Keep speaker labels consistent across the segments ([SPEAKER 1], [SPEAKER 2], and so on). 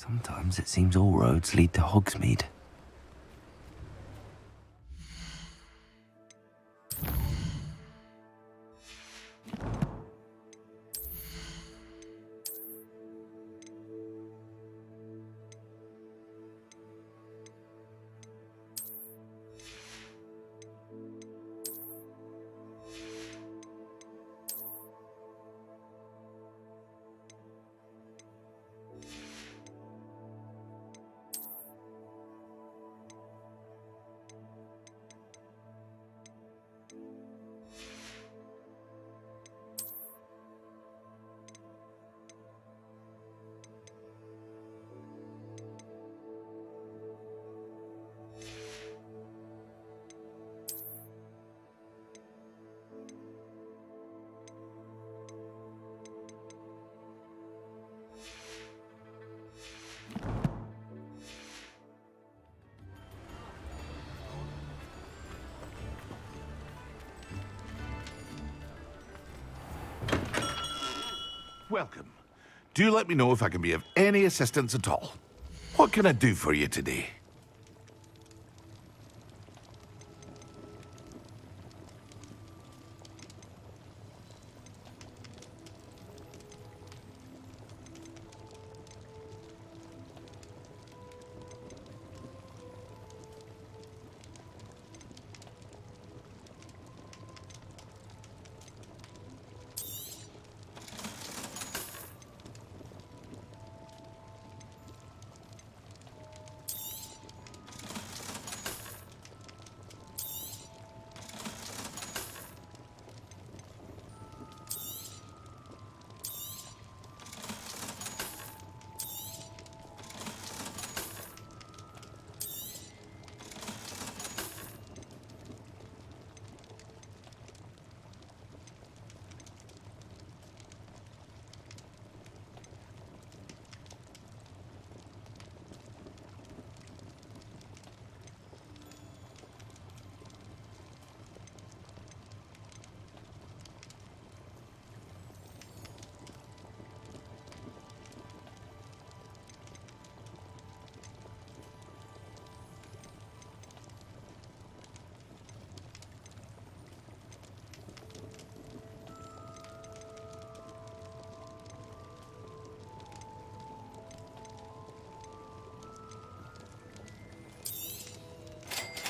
[SPEAKER 1] Sometimes it seems all roads lead to Hogsmeade.
[SPEAKER 2] Welcome. Do let me know if I can be of any assistance at all. What can I do for you today?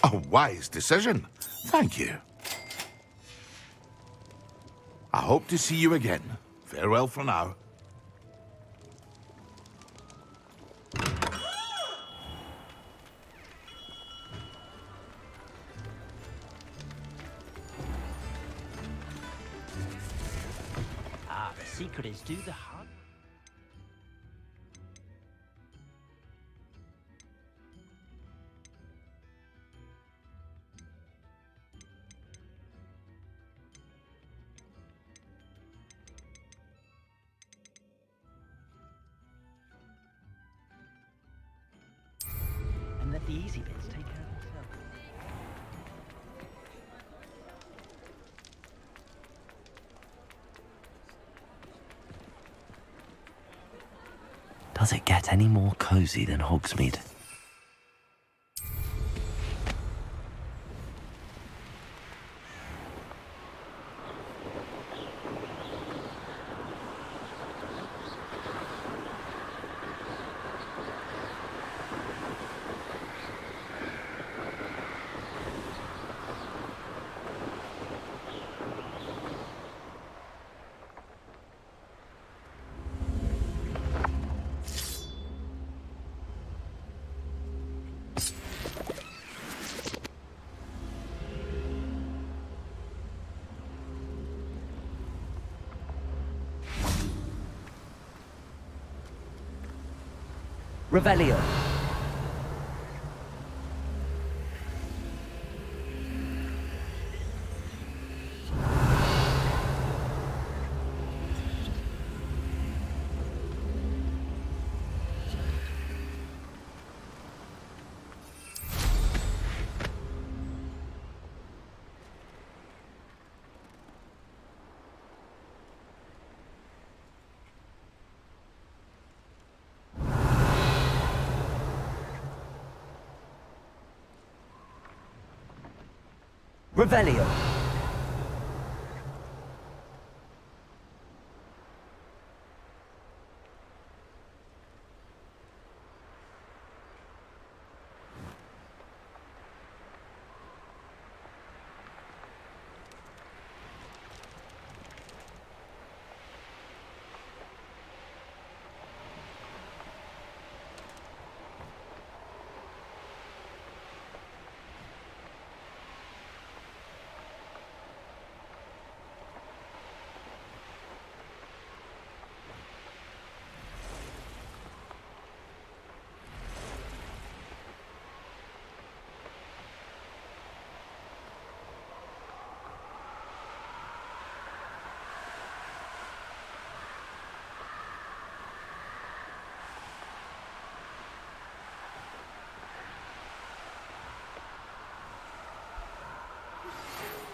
[SPEAKER 2] A wise decision. Thank you. I hope to see you again. Farewell for now.
[SPEAKER 3] The secret is do the hard. And let the easy bits take care of themselves.
[SPEAKER 1] Does it get any more cozy than Hogsmeade?
[SPEAKER 3] Revelio.
[SPEAKER 4] Revelio.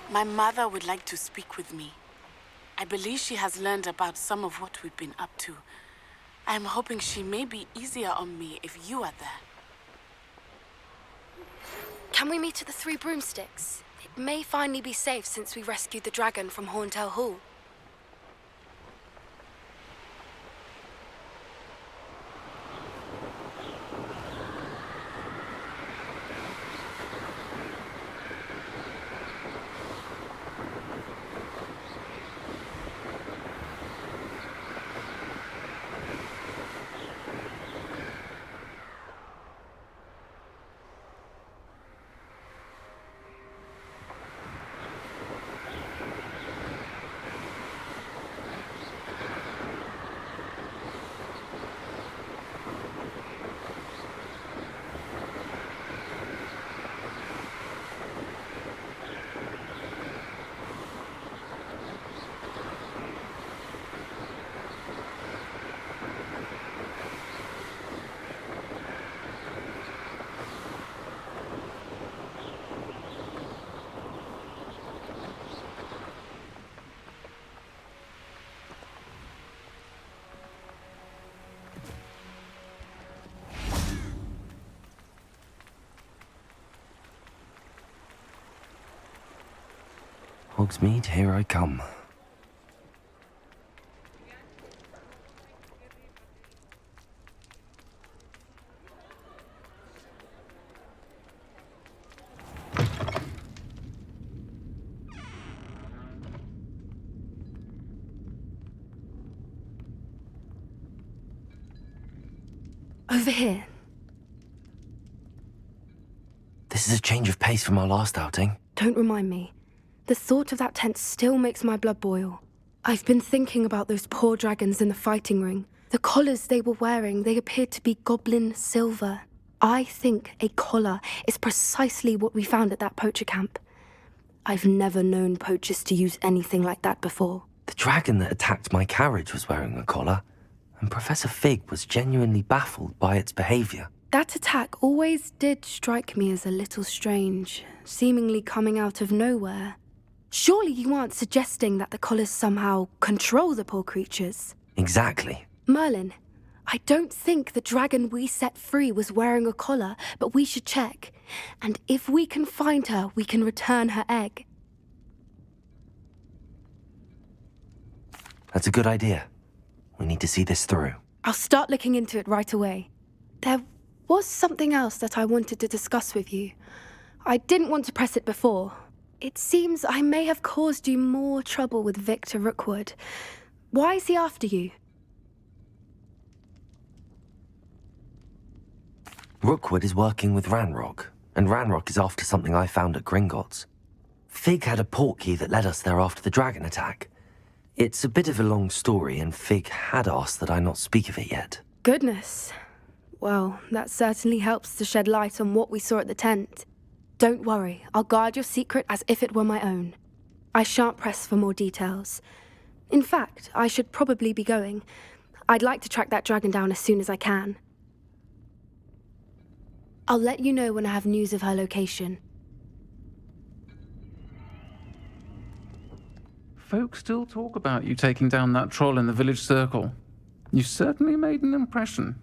[SPEAKER 5] My mother would like to speak with me. I believe she has learned about some of what we've been up to. I'm hoping she may be easier on me if you are there.
[SPEAKER 6] Can we meet at the Three Broomsticks? It may finally be safe since we rescued the dragon from Horntail Hall.
[SPEAKER 1] Hogsmeade, here I come.
[SPEAKER 6] Over here.
[SPEAKER 1] This is a change of pace from our last outing.
[SPEAKER 6] Don't remind me. The thought of that tent still makes my blood boil. I've been thinking about those poor dragons in the fighting ring. The collars they were wearing, they appeared to be goblin silver. I think a collar is precisely what we found at that poacher camp. I've never known poachers to use anything like that before.
[SPEAKER 1] The dragon that attacked my carriage was wearing a collar, and Professor Fig was genuinely baffled by its behavior.
[SPEAKER 6] That attack always did strike me as a little strange, seemingly coming out of nowhere. Surely you aren't suggesting that the collars somehow control the poor creatures?
[SPEAKER 1] Exactly.
[SPEAKER 6] Merlin, I don't think the dragon we set free was wearing a collar, but we should check. And if we can find her, we can return her egg.
[SPEAKER 1] That's a good idea. We need to see this through.
[SPEAKER 6] I'll start looking into it right away. There was something else that I wanted to discuss with you. I didn't want to press it before. It seems I may have caused you more trouble with Victor Rookwood. Why is he after you?
[SPEAKER 1] Rookwood is working with Ranrock, and Ranrock is after something I found at Gringotts. Fig had a portkey that led us there after the dragon attack. It's a bit of a long story, and Fig had asked that I not speak of it yet.
[SPEAKER 6] Goodness. Well, that certainly helps to shed light on what we saw at the tent. Don't worry, I'll guard your secret as if it were my own. I shan't press for more details. In fact, I should probably be going. I'd like to track that dragon down as soon as I can. I'll let you know when I have news of her location.
[SPEAKER 7] Folk still talk about you taking down that troll in the village circle. You certainly made an impression.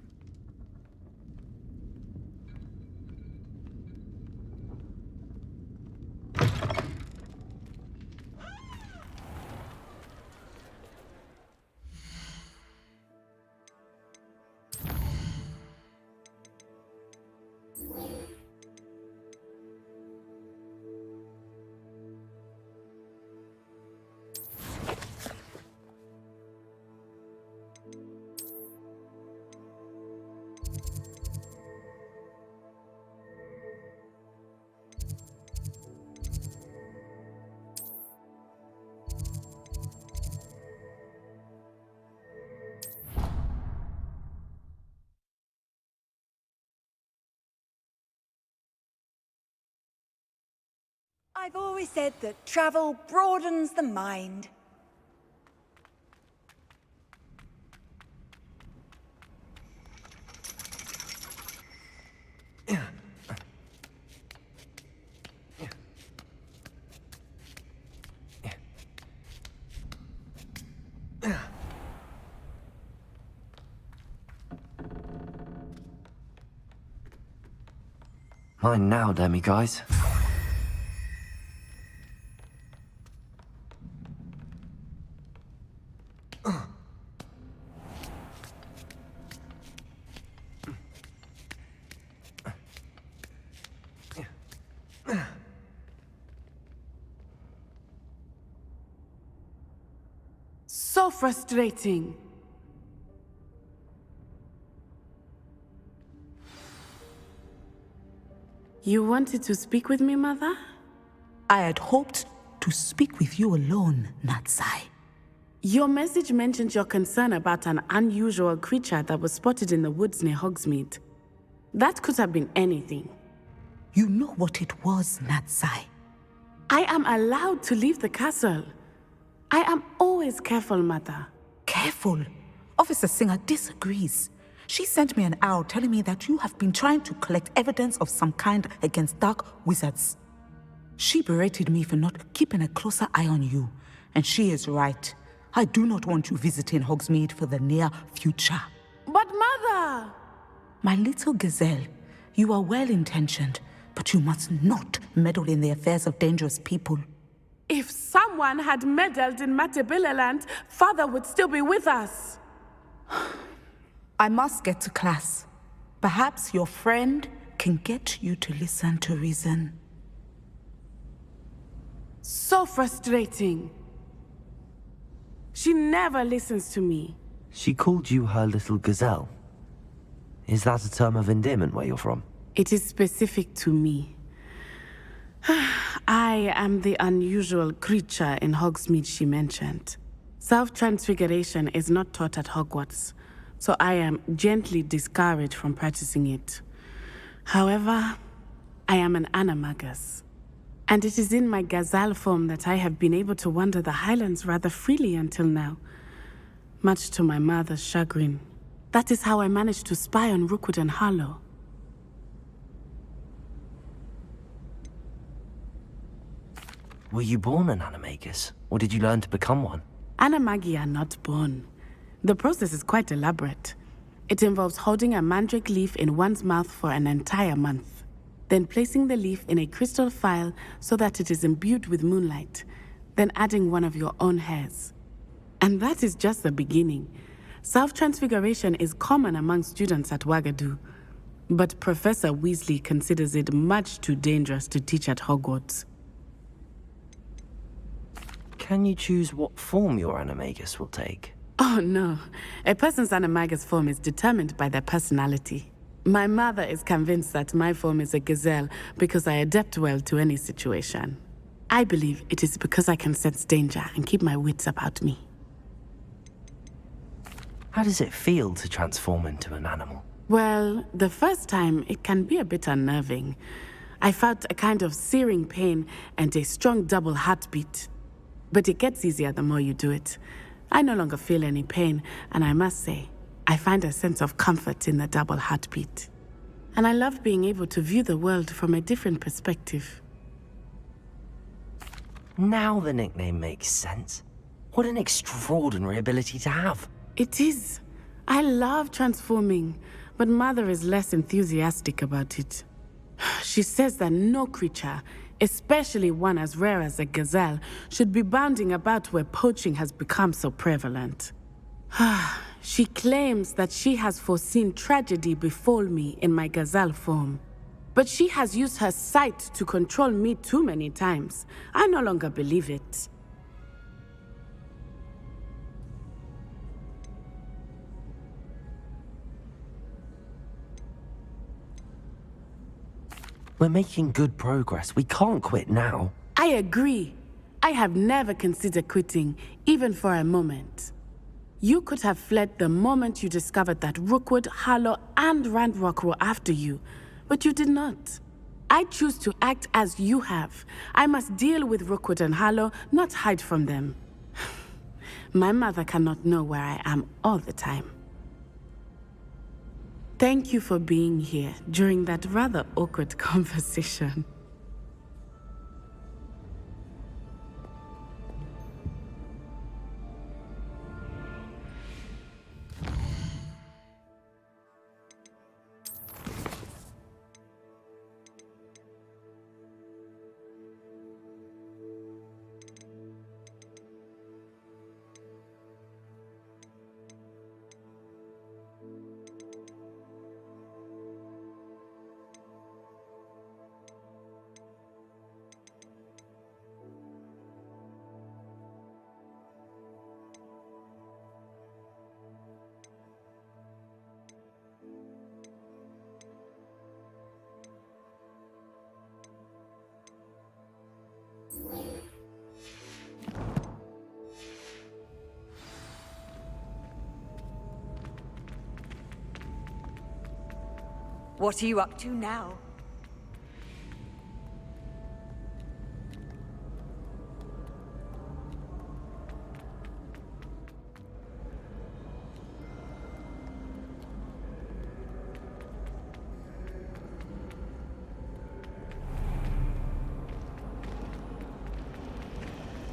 [SPEAKER 4] I've always said that travel broadens the mind.
[SPEAKER 1] Mine now, Demi guys.
[SPEAKER 5] So frustrating. You wanted to speak with me, Mother?
[SPEAKER 8] I had hoped to speak with you alone, Natsai.
[SPEAKER 5] Your message mentioned your concern about an unusual creature that was spotted in the woods near Hogsmeade. That could have been anything.
[SPEAKER 8] You know what it was, Natsai.
[SPEAKER 5] I am allowed to leave the castle. I am always careful, Mother.
[SPEAKER 8] Careful. Officer Singer disagrees. She sent me an owl telling me that you have been trying to collect evidence of some kind against dark wizards. She berated me for not keeping a closer eye on you, and she is right. I do not want you visiting Hogsmeade for the near future.
[SPEAKER 5] But Mother!
[SPEAKER 8] My little gazelle, you are well-intentioned, but you must not meddle in the affairs of dangerous people.
[SPEAKER 5] If someone had meddled in Matabeleland, Father would still be with us.
[SPEAKER 8] I must get to class. Perhaps your friend can get you to listen to reason.
[SPEAKER 5] So frustrating. She never listens to me.
[SPEAKER 1] She called you her little gazelle. Is that a term of endearment where you're from?
[SPEAKER 5] It is specific to me. I am the unusual creature in Hogsmeade she mentioned. Self-transfiguration is not taught at Hogwarts, so I am gently discouraged from practicing it. However, I am an animagus, and it is in my gazelle form that I have been able to wander the highlands rather freely until now, much to my mother's chagrin. That is how I managed to spy on Rookwood and Harlow.
[SPEAKER 1] Were you born an animagus, or did you learn to become one?
[SPEAKER 5] Animagi are not born. The process is quite elaborate. It involves holding a mandrake leaf in one's mouth for an entire month, then placing the leaf in a crystal phial so that it is imbued with moonlight, then adding one of your own hairs. And that is just the beginning. Self-transfiguration is common among students at Wagadu, but Professor Weasley considers it much too dangerous to teach at Hogwarts.
[SPEAKER 1] Can you choose what form your animagus will take?
[SPEAKER 5] Oh no, a person's animagus form is determined by their personality. My mother is convinced that my form is a gazelle because I adapt well to any situation. I believe it is because I can sense danger and keep my wits about me.
[SPEAKER 1] How does it feel to transform into an animal?
[SPEAKER 5] Well, the first time it can be a bit unnerving. I felt a kind of searing pain and a strong double heartbeat. But it gets easier the more you do it. I no longer feel any pain, and I must say, I find a sense of comfort in the double heartbeat. And I love being able to view the world from a different perspective.
[SPEAKER 1] Now the nickname makes sense. What an extraordinary ability to have.
[SPEAKER 5] It is. I love transforming, but Mother is less enthusiastic about it. She says that no creature, especially one as rare as a gazelle, should be bounding about where poaching has become so prevalent. She claims that she has foreseen tragedy befall me in my gazelle form. But she has used her sight to control me too many times. I no longer believe it.
[SPEAKER 1] We're making good progress. We can't quit now.
[SPEAKER 5] I agree. I have never considered quitting, even for a moment. You could have fled the moment you discovered that Rookwood, Harlow, and Ranrock were after you, but you did not. I choose to act as you have. I must deal with Rookwood and Harlow, not hide from them. My mother cannot know where I am all the time. Thank you for being here during that rather awkward conversation.
[SPEAKER 4] What are you up to now?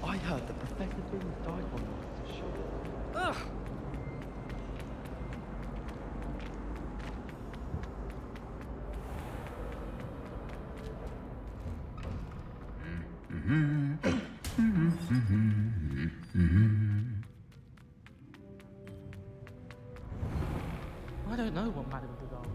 [SPEAKER 3] I heard the Professor brings Diagon Alley to show. Ugh! I don't know what Madame Diagon.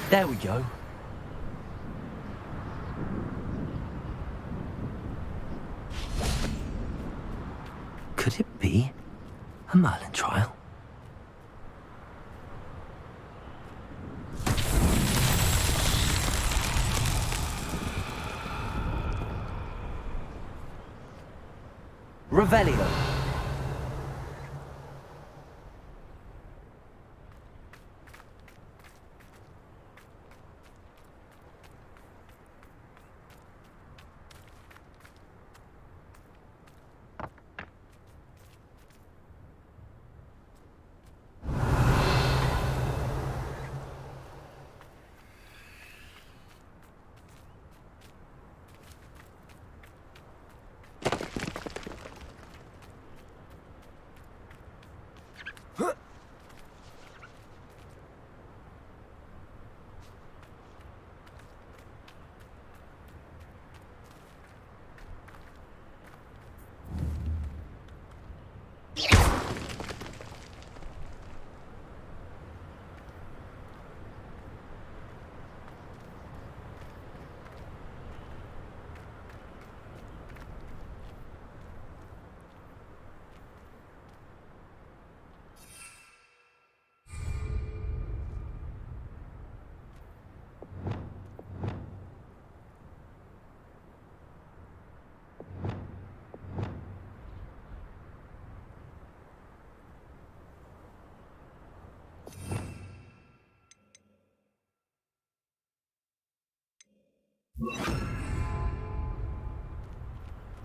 [SPEAKER 1] There we go. Could it be a Merlin trial? Revelio.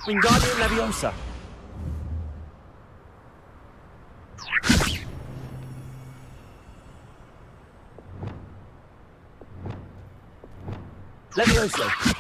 [SPEAKER 9] Wingardium Leviosa. Leviosa.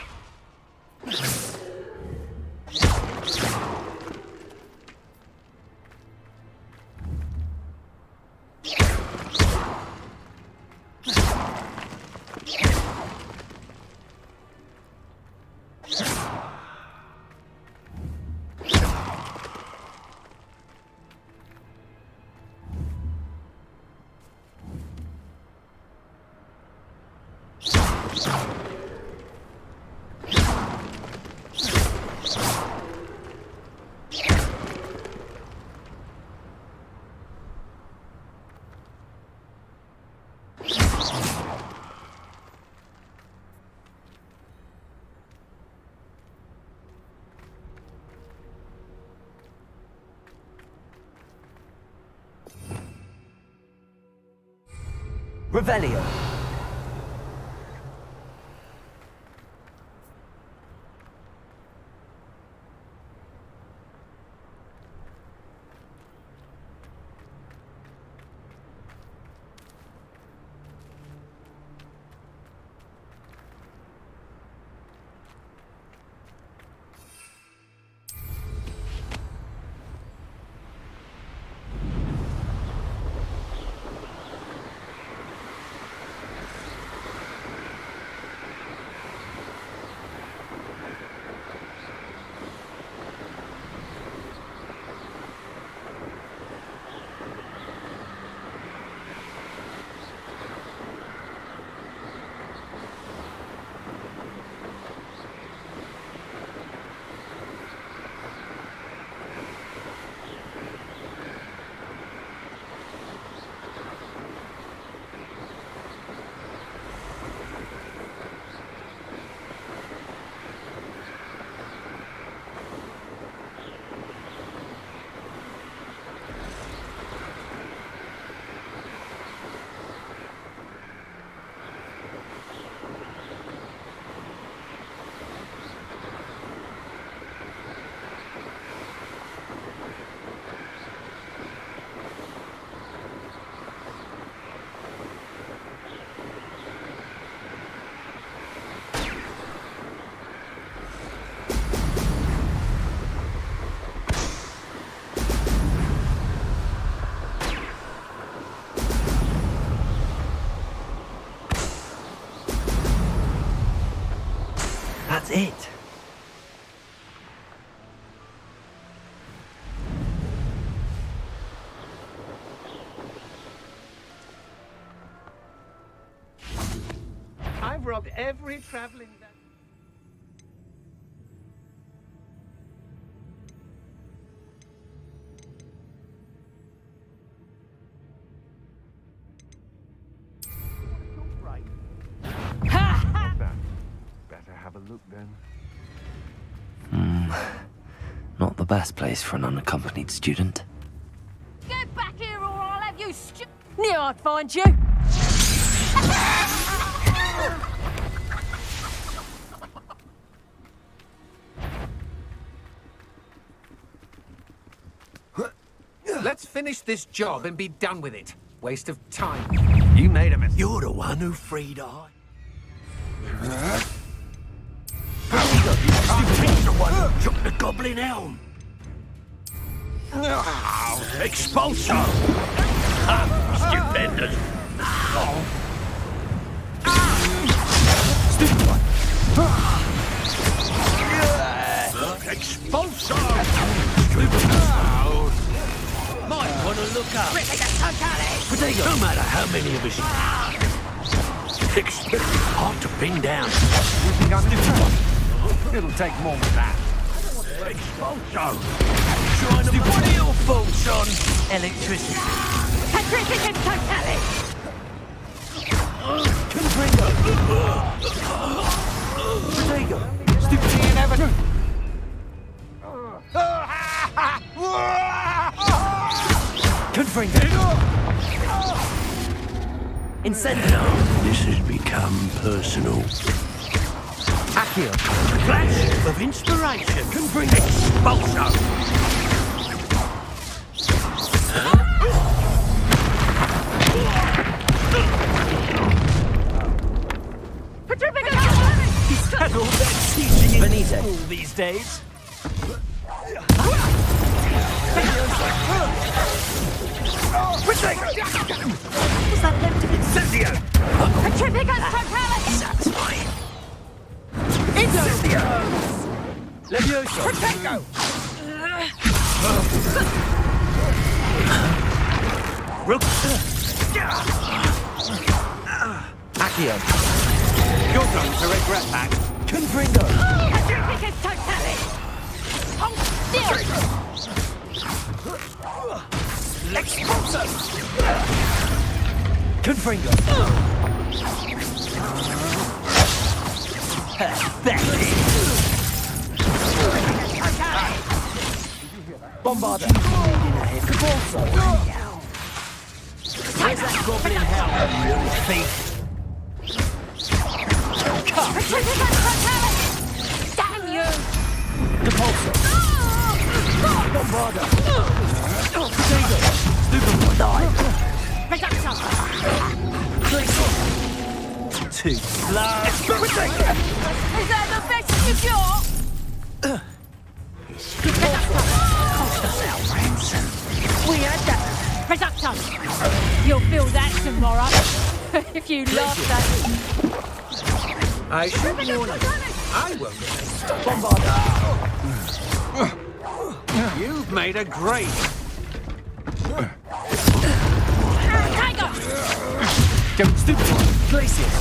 [SPEAKER 9] Revelio.
[SPEAKER 1] That's it.
[SPEAKER 9] I've robbed every traveling.
[SPEAKER 3] Better have a look then.
[SPEAKER 1] Not the best place for an unaccompanied student.
[SPEAKER 10] Get back here or I'll have you Knew I'd find you.
[SPEAKER 9] Let's finish this job and be done with it. Waste of time. You made a mess.
[SPEAKER 11] You're the one who freed I. He's the one who took the Goblin Elm. Expulso! Stupendous!
[SPEAKER 9] Stupid one.
[SPEAKER 11] Expulso! Might want to look up. Potato. No matter how many of us. Hard to pin down.
[SPEAKER 9] You think I'm stupid one? It'll take more than that.
[SPEAKER 11] Expulso! What are your thoughts on electricity?
[SPEAKER 10] Patricic and totally.
[SPEAKER 9] Potato. Stupid and ever. Confringo.
[SPEAKER 11] Incendio. This has become personal. Accio. Flash of inspiration can bring expulso. Is that all they're teaching in
[SPEAKER 1] Benito.
[SPEAKER 11] school these days?
[SPEAKER 10] Was that left of
[SPEAKER 11] Incendio!
[SPEAKER 10] Petrificus totalis!
[SPEAKER 11] Satisfying. Incendio! Levioso!
[SPEAKER 10] Protego!
[SPEAKER 1] Accio.
[SPEAKER 11] You're going to regret that. Confringo!
[SPEAKER 10] Petrificus totalis! Hold still!
[SPEAKER 11] Expulso! Confringo! Pathetic! Bombarder! Cabalso! Where's that goblin hell, you thief?
[SPEAKER 10] Petrificus totalis! Damn you!
[SPEAKER 11] Capulso! Bombarder! Potato! Stupid die!
[SPEAKER 10] Reduction!
[SPEAKER 11] Too slow!
[SPEAKER 10] Is that the best you've got? We had that. Reduction! You'll feel that tomorrow. If you laugh at it.
[SPEAKER 9] I should warn you. I won't stop.
[SPEAKER 11] Bombarder! You've made a great.
[SPEAKER 10] Tiger!
[SPEAKER 11] Go stupid one. Places.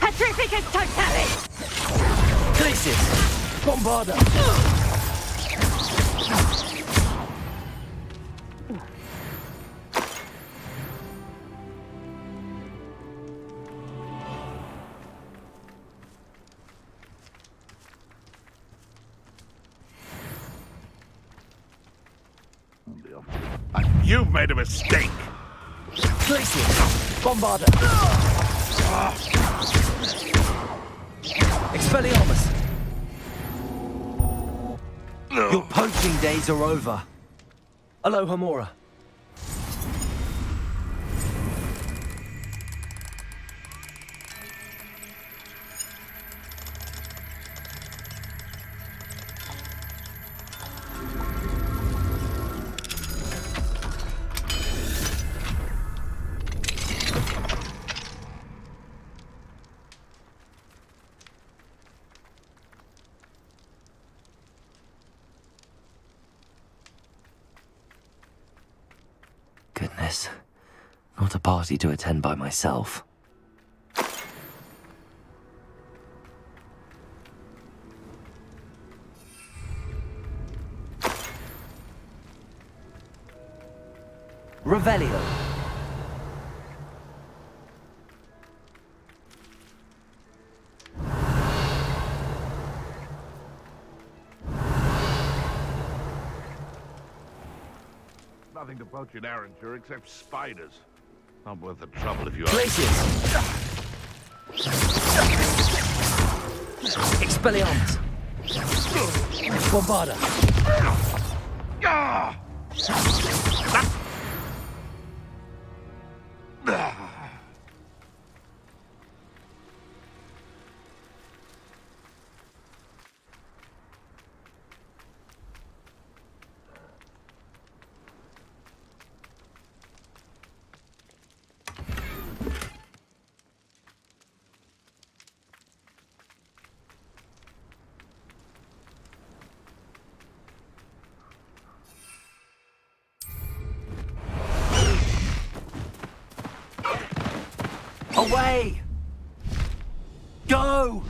[SPEAKER 10] Petrificus totalis!
[SPEAKER 11] Places. Bombarder.
[SPEAKER 2] You've made a mistake.
[SPEAKER 11] Places. Bombarder. Expelliarmus.
[SPEAKER 1] Your poaching days are over.
[SPEAKER 11] Aloha Mora.
[SPEAKER 1] Goodness. Not a party to attend by myself. Revelio.
[SPEAKER 2] Nothing to poach in Arranger except spiders. Not worth the trouble if you are.
[SPEAKER 11] Places. Expelliarmus. Bombarder. Away! Go!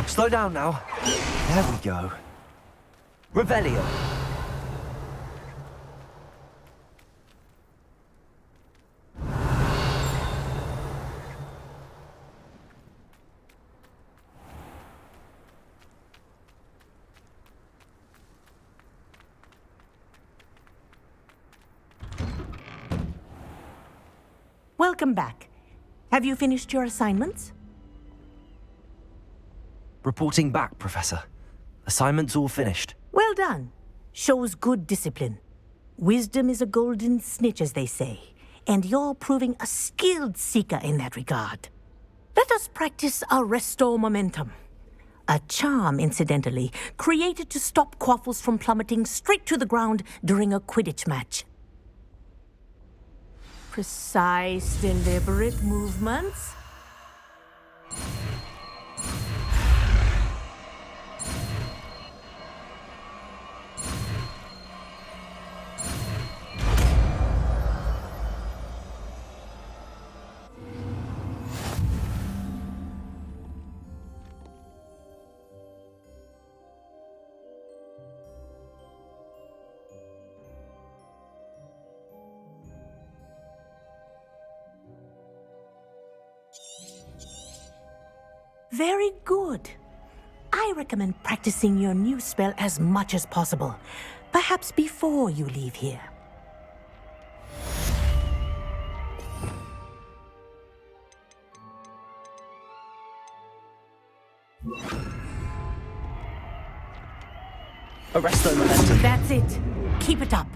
[SPEAKER 1] Slow down now. There we go. Revelio.
[SPEAKER 12] Welcome back. Have you finished your assignments?
[SPEAKER 1] Reporting back, Professor. Assignment's all finished.
[SPEAKER 12] Well done. Shows good discipline. Wisdom is a golden snitch, as they say, and you're proving a skilled seeker in that regard. Let us practice our restore momentum. A charm, incidentally, created to stop quaffles from plummeting straight to the ground during a Quidditch match. Precise, deliberate movements. Very good. I recommend practicing your new spell as much as possible, perhaps before you leave here.
[SPEAKER 1] Arresto momentum.
[SPEAKER 12] That's it. Keep it up.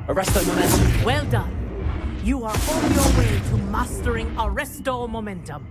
[SPEAKER 1] Arresto momentum.
[SPEAKER 12] Well done. You are on your way to mastering Arresto momentum.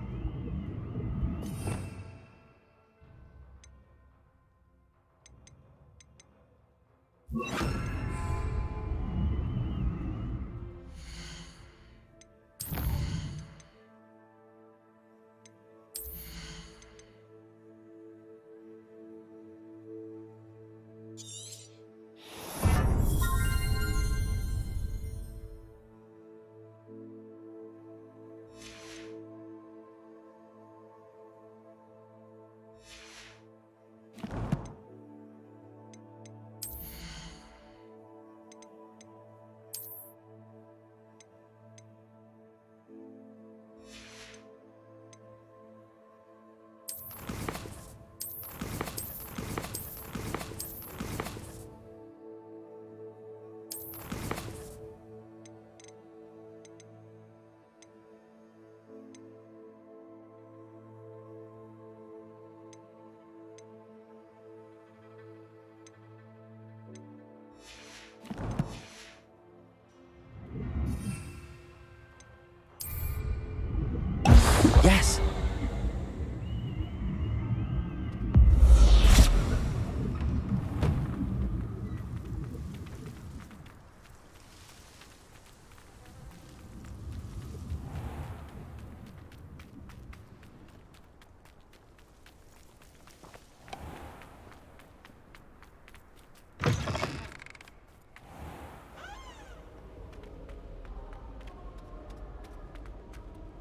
[SPEAKER 1] Yes.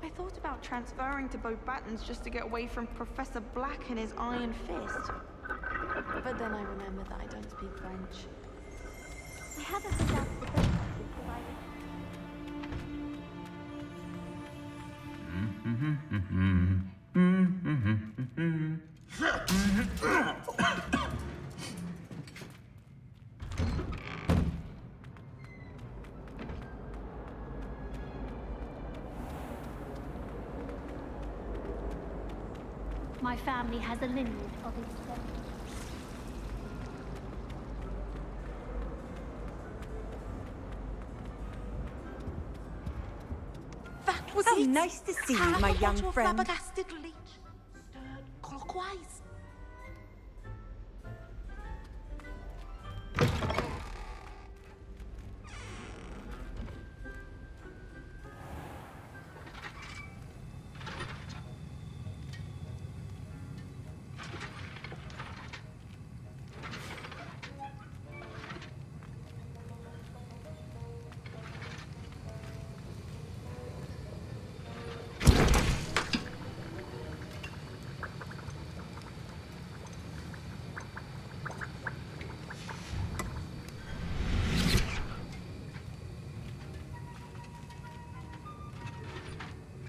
[SPEAKER 13] I thought about transferring to Beauxbatons just to get away from Professor Black and his iron fist. But then I remembered that I don't speak French.
[SPEAKER 14] I haven't been down to the boat My family has a lineage of experts.
[SPEAKER 13] That was
[SPEAKER 4] How
[SPEAKER 13] it!
[SPEAKER 4] nice to see you,
[SPEAKER 13] Half
[SPEAKER 4] my
[SPEAKER 13] a
[SPEAKER 4] young
[SPEAKER 13] bottle of
[SPEAKER 4] friend.
[SPEAKER 13] flabbergasted leech. Stirred clockwise.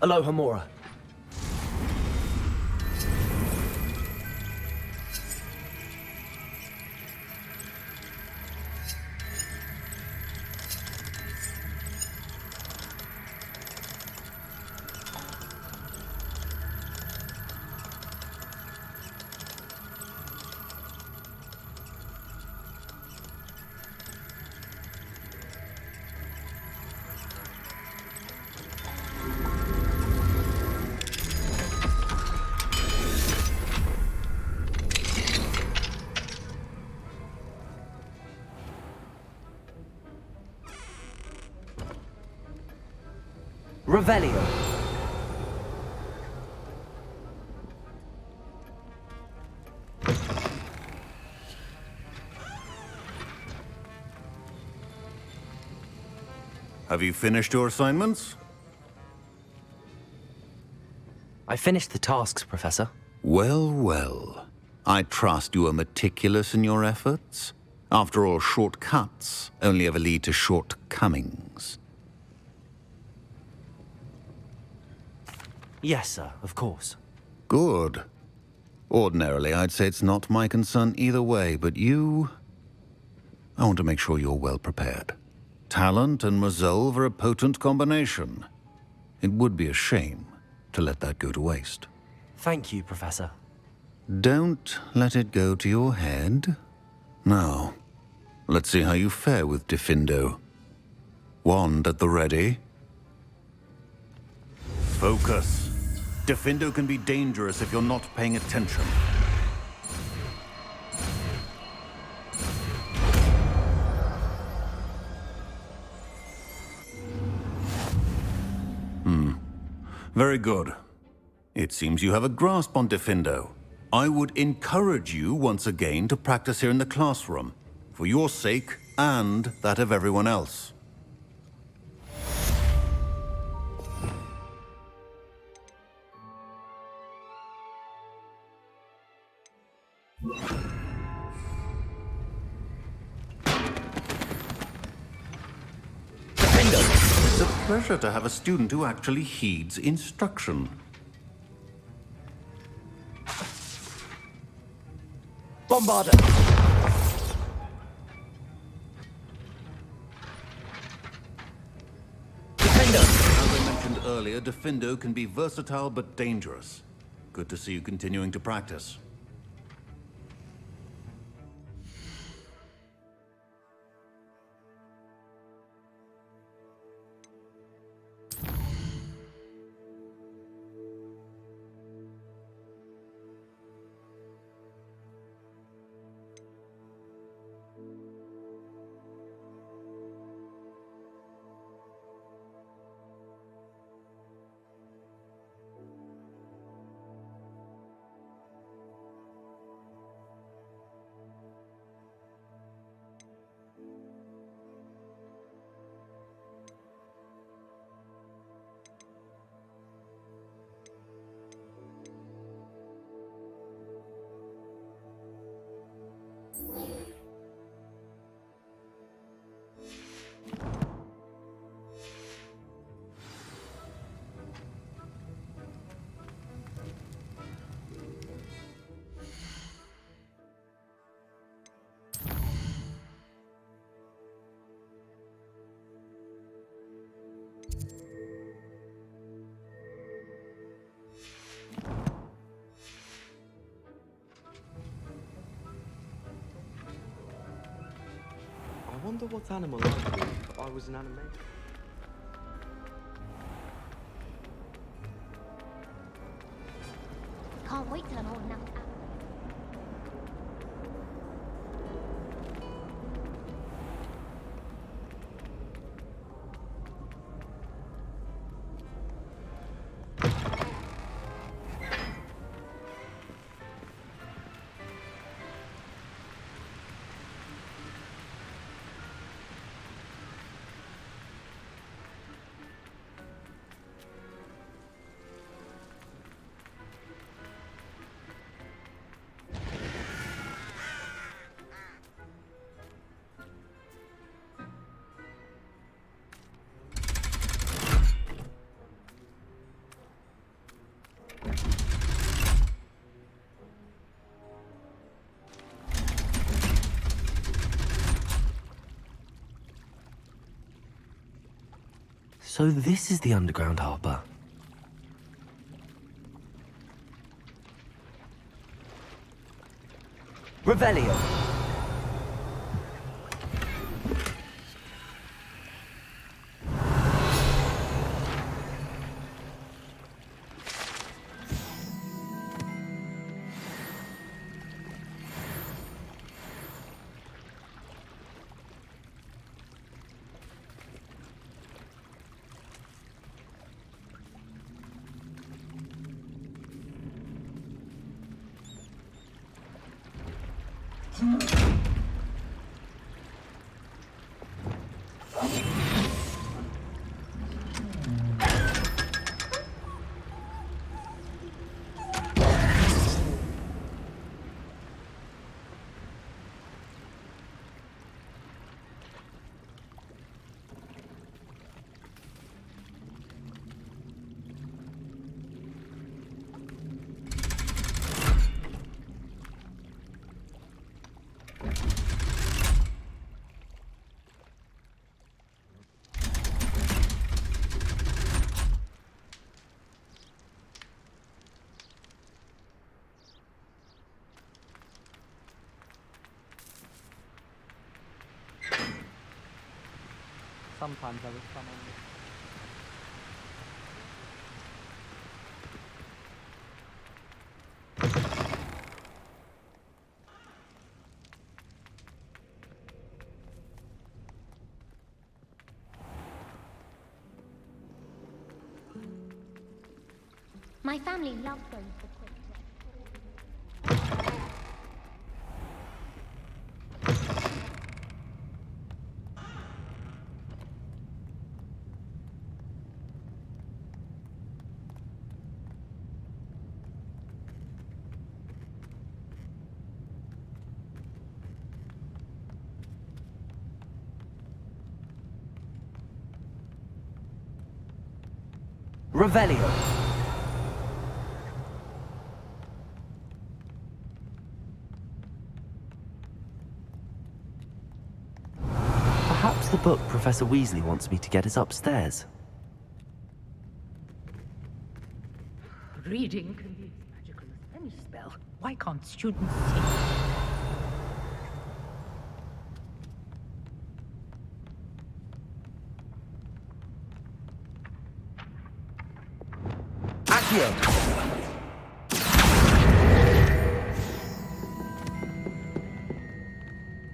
[SPEAKER 11] Aloha Mora. Revelio.
[SPEAKER 15] Have you finished your assignments?
[SPEAKER 1] I finished the tasks, Professor.
[SPEAKER 15] Well, well. I trust you are meticulous in your efforts. After all, shortcuts only ever lead to shortcomings.
[SPEAKER 1] Yes, sir, of course.
[SPEAKER 15] Good. Ordinarily, I'd say it's not my concern either way, but you... I want to make sure you're well prepared. Talent and resolve are a potent combination. It would be a shame to let that go to waste.
[SPEAKER 1] Thank you, Professor.
[SPEAKER 15] Don't let it go to your head. Now, let's see how you fare with Diffindo. Wand at the ready. Focus. Diffindo can be dangerous if you're not paying attention. Very good. It seems you have a grasp on Diffindo. I would encourage you once again to practice here in the classroom, for your sake and that of everyone else. It's a pleasure to have a student who actually heeds instruction.
[SPEAKER 11] Bombarda.
[SPEAKER 15] Diffindo! As I mentioned earlier, Diffindo can be versatile but dangerous. Good to see you continuing to practice.
[SPEAKER 3] I wonder what animal I'd be if I was an animator.
[SPEAKER 14] Can't wait till I'm old enough to act.
[SPEAKER 1] So this is the underground harbour. Revelio.
[SPEAKER 3] Sometimes I would summon
[SPEAKER 14] My family loves going for quick.
[SPEAKER 1] Revelio. Perhaps the book Professor Weasley wants me to get is upstairs.
[SPEAKER 16] Reading can be as magical as any spell. Why can't students see?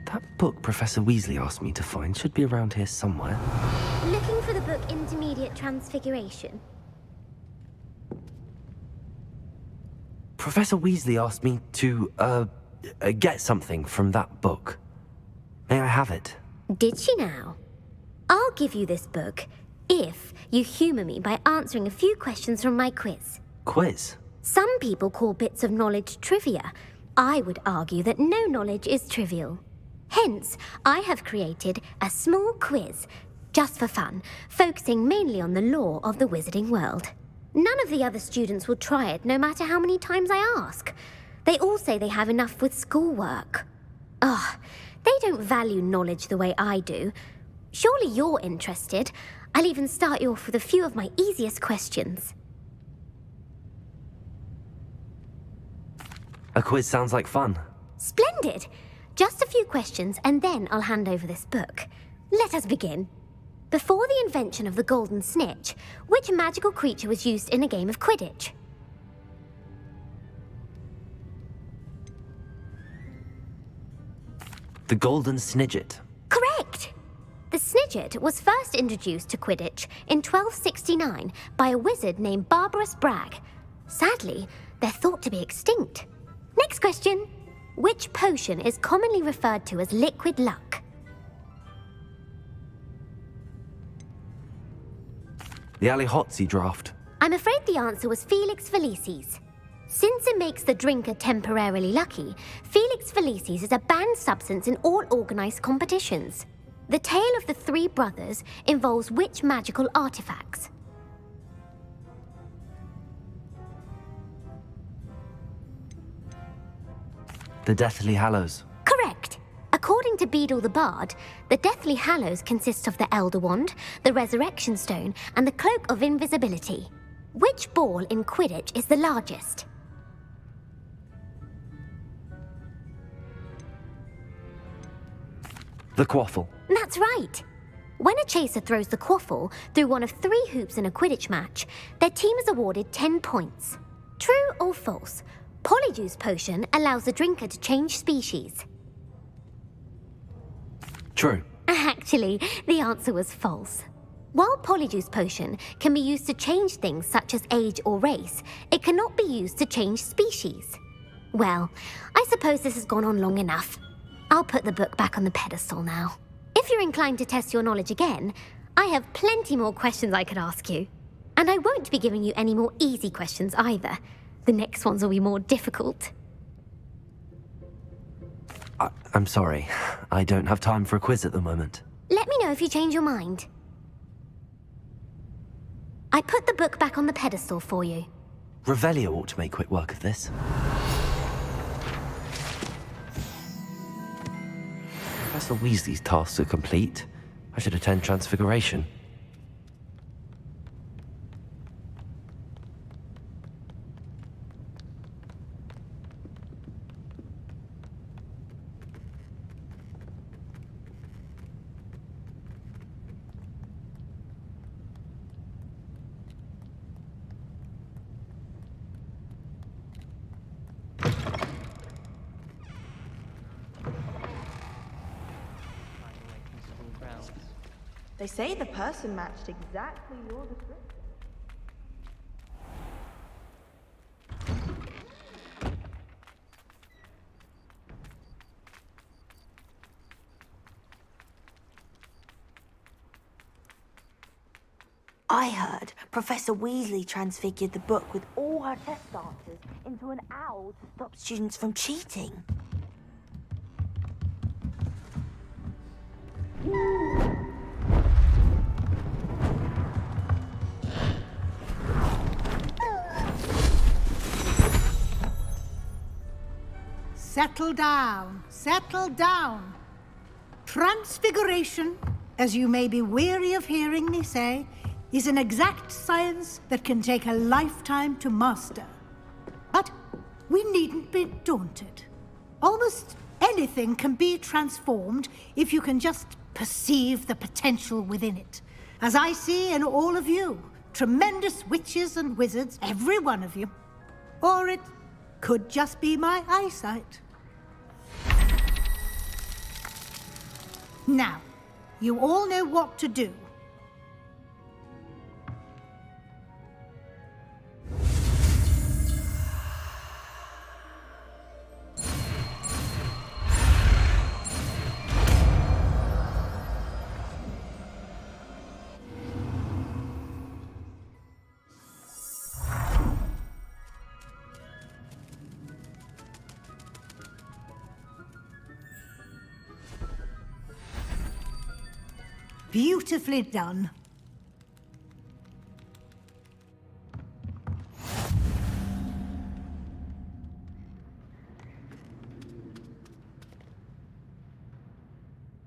[SPEAKER 1] That book Professor Weasley asked me to find should be around here somewhere.
[SPEAKER 14] Looking for the book Intermediate Transfiguration.
[SPEAKER 1] Professor Weasley asked me to, get something from that book. May I have it?
[SPEAKER 14] Did she now? I'll give you this book if you humour me by answering a few questions from my quiz.
[SPEAKER 1] Quiz?
[SPEAKER 14] Some people call bits of knowledge trivia. I would argue that no knowledge is trivial. Hence, I have created a small quiz, just for fun, focusing mainly on the lore of the wizarding world. None of the other students will try it, no matter how many times I ask. They all say they have enough with schoolwork. Ugh, they don't value knowledge the way I do. Surely you're interested. I'll even start you off with a few of my easiest questions.
[SPEAKER 1] A quiz sounds like fun.
[SPEAKER 14] Splendid! Just a few questions, and then I'll hand over this book. Let us begin. Before the invention of the golden snitch, which magical creature was used in a game of Quidditch?
[SPEAKER 1] The golden snidget.
[SPEAKER 14] Correct! The snidget was first introduced to Quidditch in 1269 by a wizard named Barbarous Bragg. Sadly, they're thought to be extinct. Next question. Which potion is commonly referred to as liquid luck?
[SPEAKER 1] The Allihotzi draft.
[SPEAKER 14] I'm afraid the answer was Felix Felicis. Since it makes the drinker temporarily lucky, Felix Felicis is a banned substance in all organised competitions. The tale of the three brothers involves which magical artifacts?
[SPEAKER 1] The Deathly Hallows.
[SPEAKER 14] Correct. A According to Beadle the Bard, the Deathly Hallows consist of the Elder Wand, the Resurrection Stone, and the Cloak of Invisibility. Which ball in Quidditch is the largest?
[SPEAKER 1] The quaffle.
[SPEAKER 14] That's right. When a chaser throws the quaffle through one of 3 hoops in a Quidditch match, their team is awarded 10 points. True or false? Polyjuice Potion allows the drinker to change species.
[SPEAKER 1] True.
[SPEAKER 14] Actually, the answer was false. While Polyjuice Potion can be used to change things such as age or race, it cannot be used to change species. Well, I suppose this has gone on long enough. I'll put the book back on the pedestal now. If you're inclined to test your knowledge again, I have plenty more questions I could ask you. And I won't be giving you any more easy questions either. The next ones will be more difficult.
[SPEAKER 1] I'm sorry. I don't have time for a quiz at the moment.
[SPEAKER 14] Let me know if you change your mind. I put the book back on the pedestal for you.
[SPEAKER 1] Revelio ought to make quick work of this. Professor Weasley's tasks are complete. I should attend Transfiguration.
[SPEAKER 13] They say the person matched exactly your description.
[SPEAKER 17] I heard Professor Weasley transfigured the book with all her test answers into an owl to stop students from cheating.
[SPEAKER 18] Settle down, settle down. Transfiguration, as you may be weary of hearing me say, is an exact science that can take a lifetime to master. But we needn't be daunted. Almost anything can be transformed if you can just perceive the potential within it. As I see in all of you, tremendous witches and wizards, every one of you. Or it could just be my eyesight. Now, you all know what to do. Beautifully done.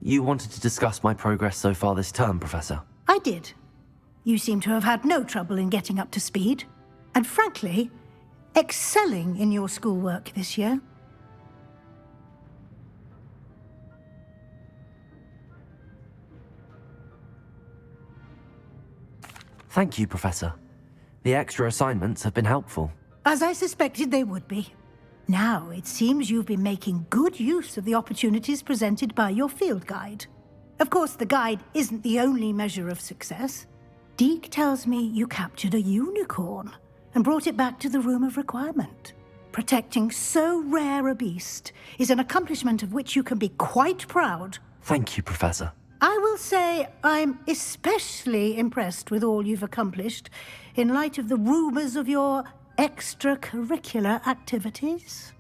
[SPEAKER 1] You wanted to discuss my progress so far this term, Professor?
[SPEAKER 18] I did. You seem to have had no trouble in getting up to speed. And frankly, excelling in your schoolwork this year.
[SPEAKER 1] Thank you, Professor. The extra assignments have been helpful.
[SPEAKER 18] As I suspected they would be. Now, it seems you've been making good use of the opportunities presented by your field guide. Of course, the guide isn't the only measure of success. Deke tells me you captured a unicorn and brought it back to the Room of Requirement. Protecting so rare a beast is an accomplishment of which you can be quite proud.
[SPEAKER 1] Thank you, Professor.
[SPEAKER 18] I will say I'm especially impressed with all you've accomplished in light of the rumors of your extracurricular activities.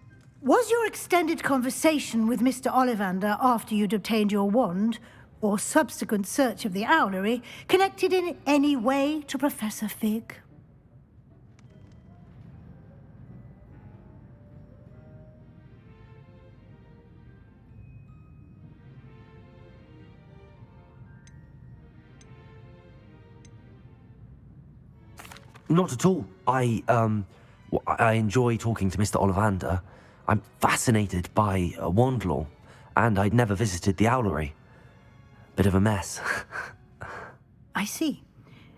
[SPEAKER 18] Was your extended conversation with Mr. Ollivander after you'd obtained your wand, or subsequent search of the owlery, connected in any way to Professor Fig?
[SPEAKER 1] Not at all. I enjoy talking to Mr. Ollivander. I'm fascinated by wand law, and I'd never visited the Owlery. Bit of a mess.
[SPEAKER 18] I see.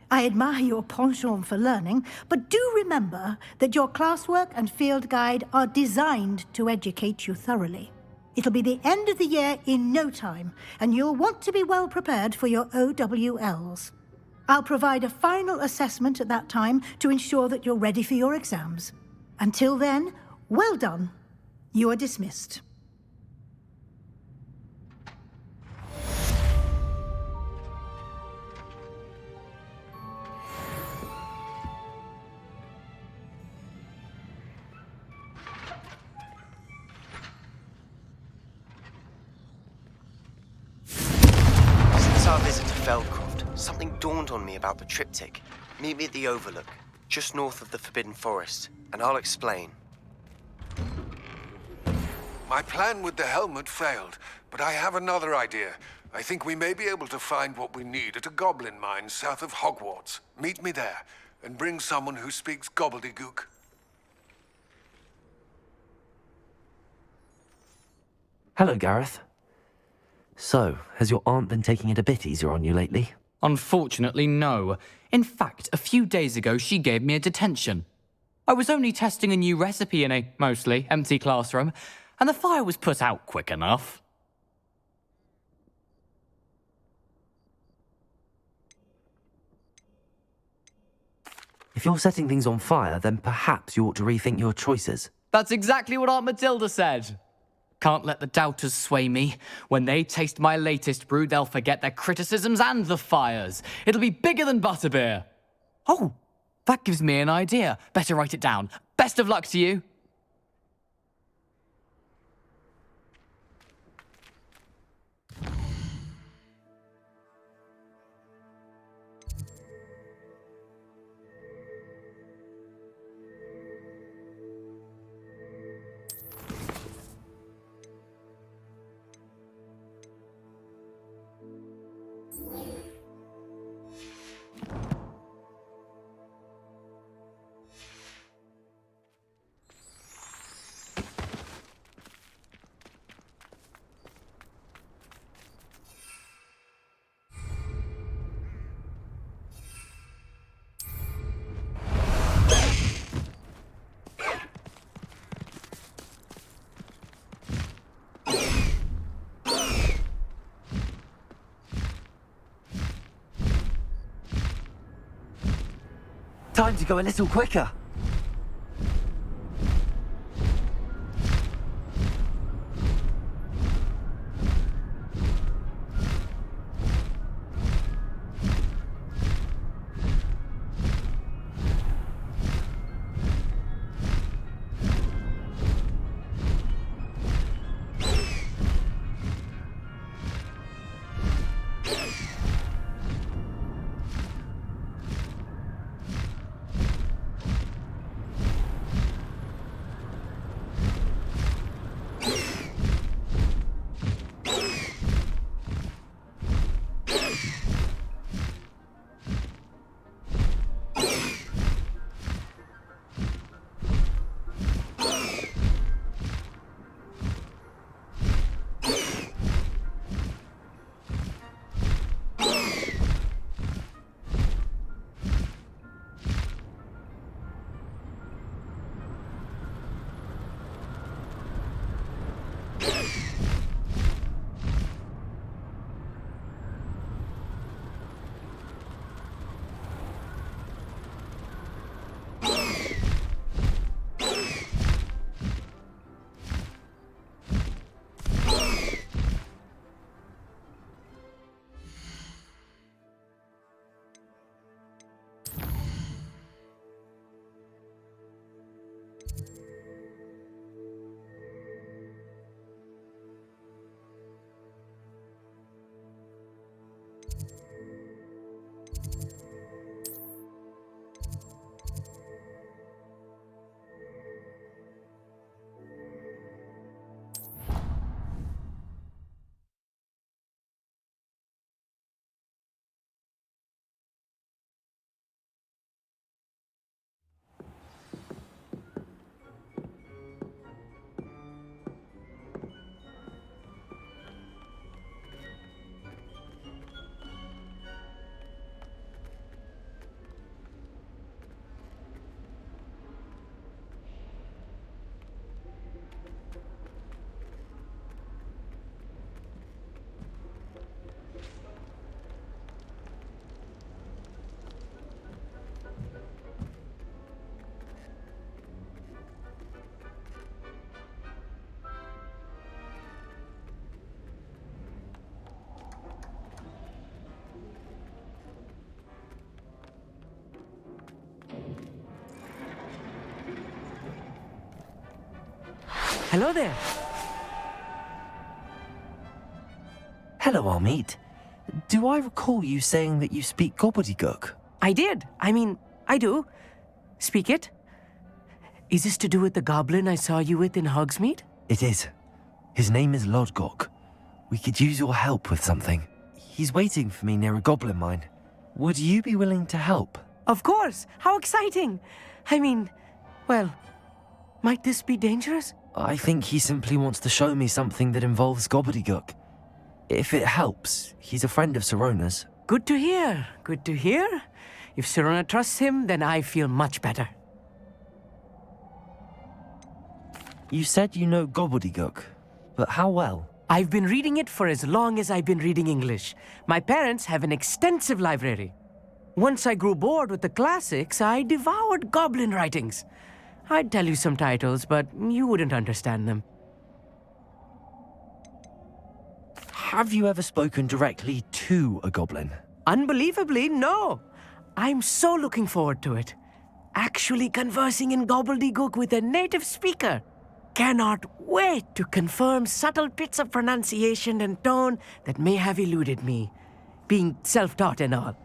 [SPEAKER 18] I admire your penchant for learning, but do remember that your classwork and field guide are designed to educate you thoroughly. It'll be the end of the year in no time, and you'll want to be well prepared for your OWLs. I'll provide a final assessment at that time to ensure that you're ready for your exams. Until then, well done. You are dismissed.
[SPEAKER 19] Since our visit to Feldcroft, something dawned on me about the triptych. Meet me at the Overlook, just north of the Forbidden Forest, and I'll explain.
[SPEAKER 20] My plan with the helmet failed, but I have another idea. I think we may be able to find what we need at a goblin mine south of Hogwarts. Meet me there, and bring someone who speaks gobbledygook.
[SPEAKER 1] Hello, Gareth. So, has your aunt been taking it a bit easier on you lately?
[SPEAKER 21] Unfortunately, no. In fact, a few days ago, she gave me a detention. I was only testing a new recipe in a mostly empty classroom, and the fire was put out quick enough.
[SPEAKER 1] If you're setting things on fire, then perhaps you ought to rethink your choices.
[SPEAKER 21] That's exactly what Aunt Matilda said. Can't let the doubters sway me. When they taste my latest brew, they'll forget their criticisms and the fires. It'll be bigger than butterbeer. Oh, that gives me an idea. Better write it down. Best of luck to you.
[SPEAKER 1] Time to go a little quicker.
[SPEAKER 6] Hello there.
[SPEAKER 1] Hello, Hogsmeade. Do I recall you saying that you speak gobbledygook?
[SPEAKER 6] I did. I do. Speak it. Is this to do with the goblin I saw you with in Hogsmeade?
[SPEAKER 1] It is. His name is Lodgok. We could use your help with something. He's waiting for me near a goblin mine. Would you be willing to help?
[SPEAKER 6] Of course. How exciting. Well, might this be dangerous?
[SPEAKER 1] I think he simply wants to show me something that involves gobbledygook. If it helps, he's a friend of Sirona's.
[SPEAKER 6] Good to hear. Good to hear. If Sirona trusts him, then I feel much better.
[SPEAKER 1] You said you know gobbledygook, but how well?
[SPEAKER 6] I've been reading it for as long as I've been reading English. My parents have an extensive library. Once I grew bored with the classics, I devoured goblin writings. I'd tell you some titles, but you wouldn't understand them.
[SPEAKER 1] Have you ever spoken directly to a goblin?
[SPEAKER 6] Unbelievably, no. I'm so looking forward to it. Actually conversing in gobbledygook with a native speaker. Cannot wait to confirm subtle bits of pronunciation and tone that may have eluded me, being self-taught and all.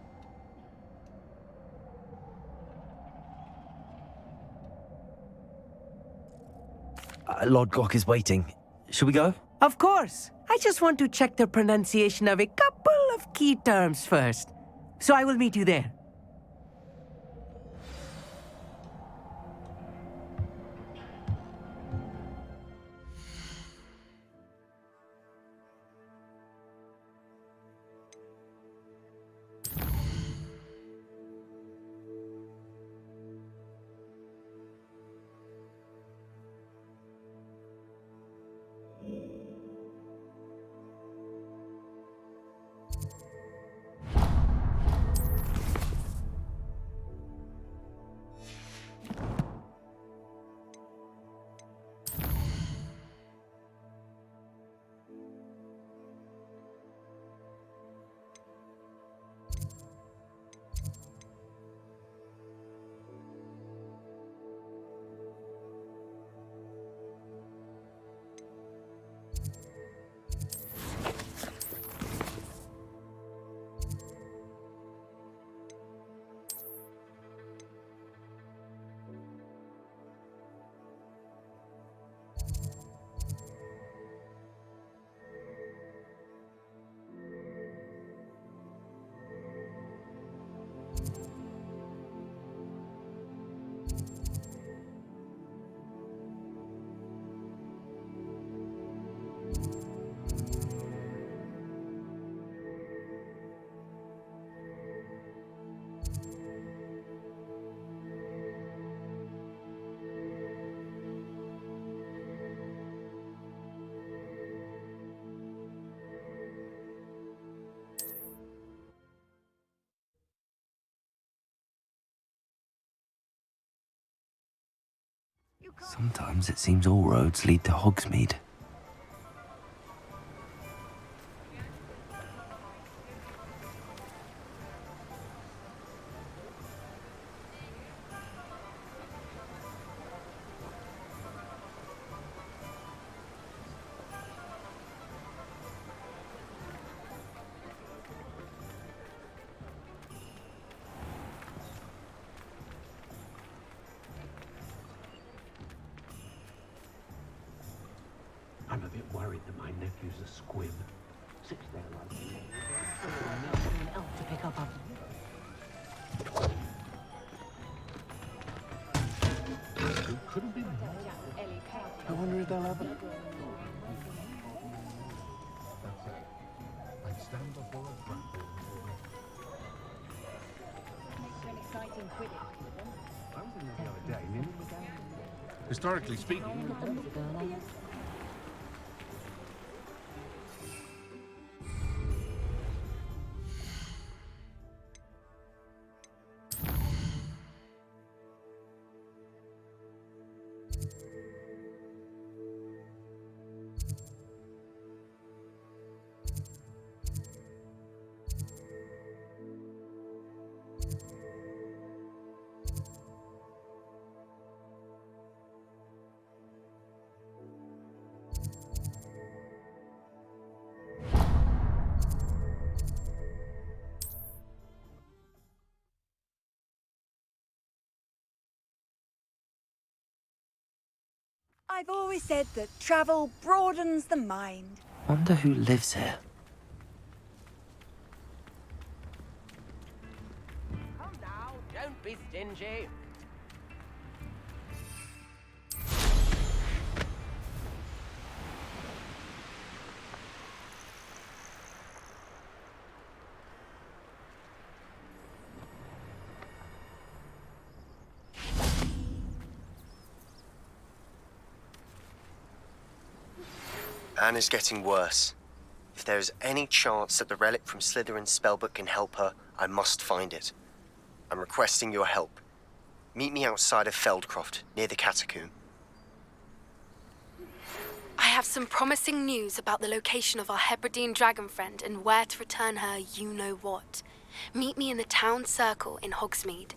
[SPEAKER 1] Lodgok is waiting. Shall we go?
[SPEAKER 6] Of course. I just want to check the pronunciation of a couple of key terms first. So I will meet you there.
[SPEAKER 1] Sometimes it seems all roads lead to Hogsmeade.
[SPEAKER 11] I'm a bit worried that my nephew's a squib. Sits there like
[SPEAKER 12] Someone else to pick up after you.
[SPEAKER 11] It couldn't be me. I wonder if they'll have it. I'd stand before a bramble. I was in there the other day. Historically speaking.
[SPEAKER 4] I've always said that travel broadens the mind.
[SPEAKER 1] Wonder who lives here.
[SPEAKER 6] Come now, don't be stingy.
[SPEAKER 19] Anne is getting worse. If there is any chance that the relic from Slytherin's spellbook can help her, I must find it. I'm requesting your help. Meet me outside of Feldcroft, near the catacomb.
[SPEAKER 7] I have some promising news about the location of our Hebridean dragon friend and where to return her you-know-what. Meet me in the town circle in Hogsmeade.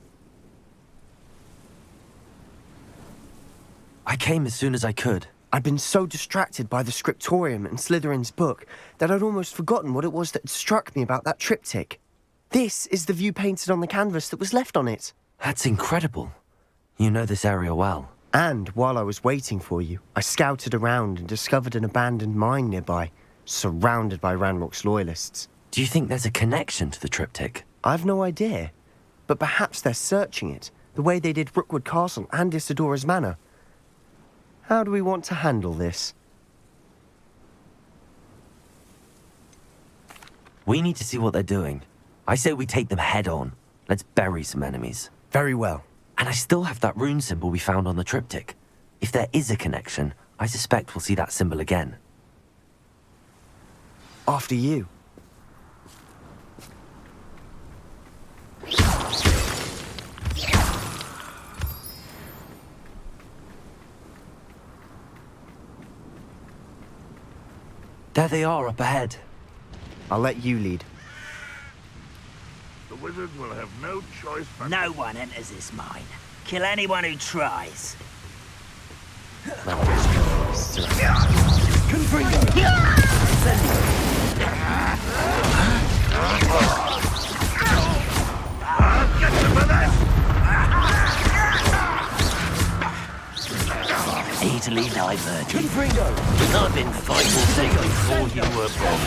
[SPEAKER 1] I came as soon as I could.
[SPEAKER 19] I'd been so distracted by the scriptorium and Slytherin's book that I'd almost forgotten what it was that struck me about that triptych. This is the view painted on the canvas that was left on it.
[SPEAKER 1] That's incredible. You know this area well.
[SPEAKER 19] And while I was waiting for you, I scouted around and discovered an abandoned mine nearby, surrounded by Ranrock's loyalists.
[SPEAKER 1] Do you think there's a connection to the triptych?
[SPEAKER 19] I've no idea, but perhaps they're searching it, the way they did Rookwood Castle and Isidora's Manor. How do we want to handle this?
[SPEAKER 1] We need to see what they're doing. I say we take them head on. Let's bury some enemies.
[SPEAKER 19] Very well.
[SPEAKER 1] And I still have that rune symbol we found on the triptych. If there is a connection, I suspect we'll see that symbol again.
[SPEAKER 19] After you.
[SPEAKER 1] There they are up ahead.
[SPEAKER 19] I'll let you lead.
[SPEAKER 2] The wizard will have no choice but...
[SPEAKER 11] No one enters this mine. Kill anyone who tries. Easily diverted. I've been fighting Diagon before you were born.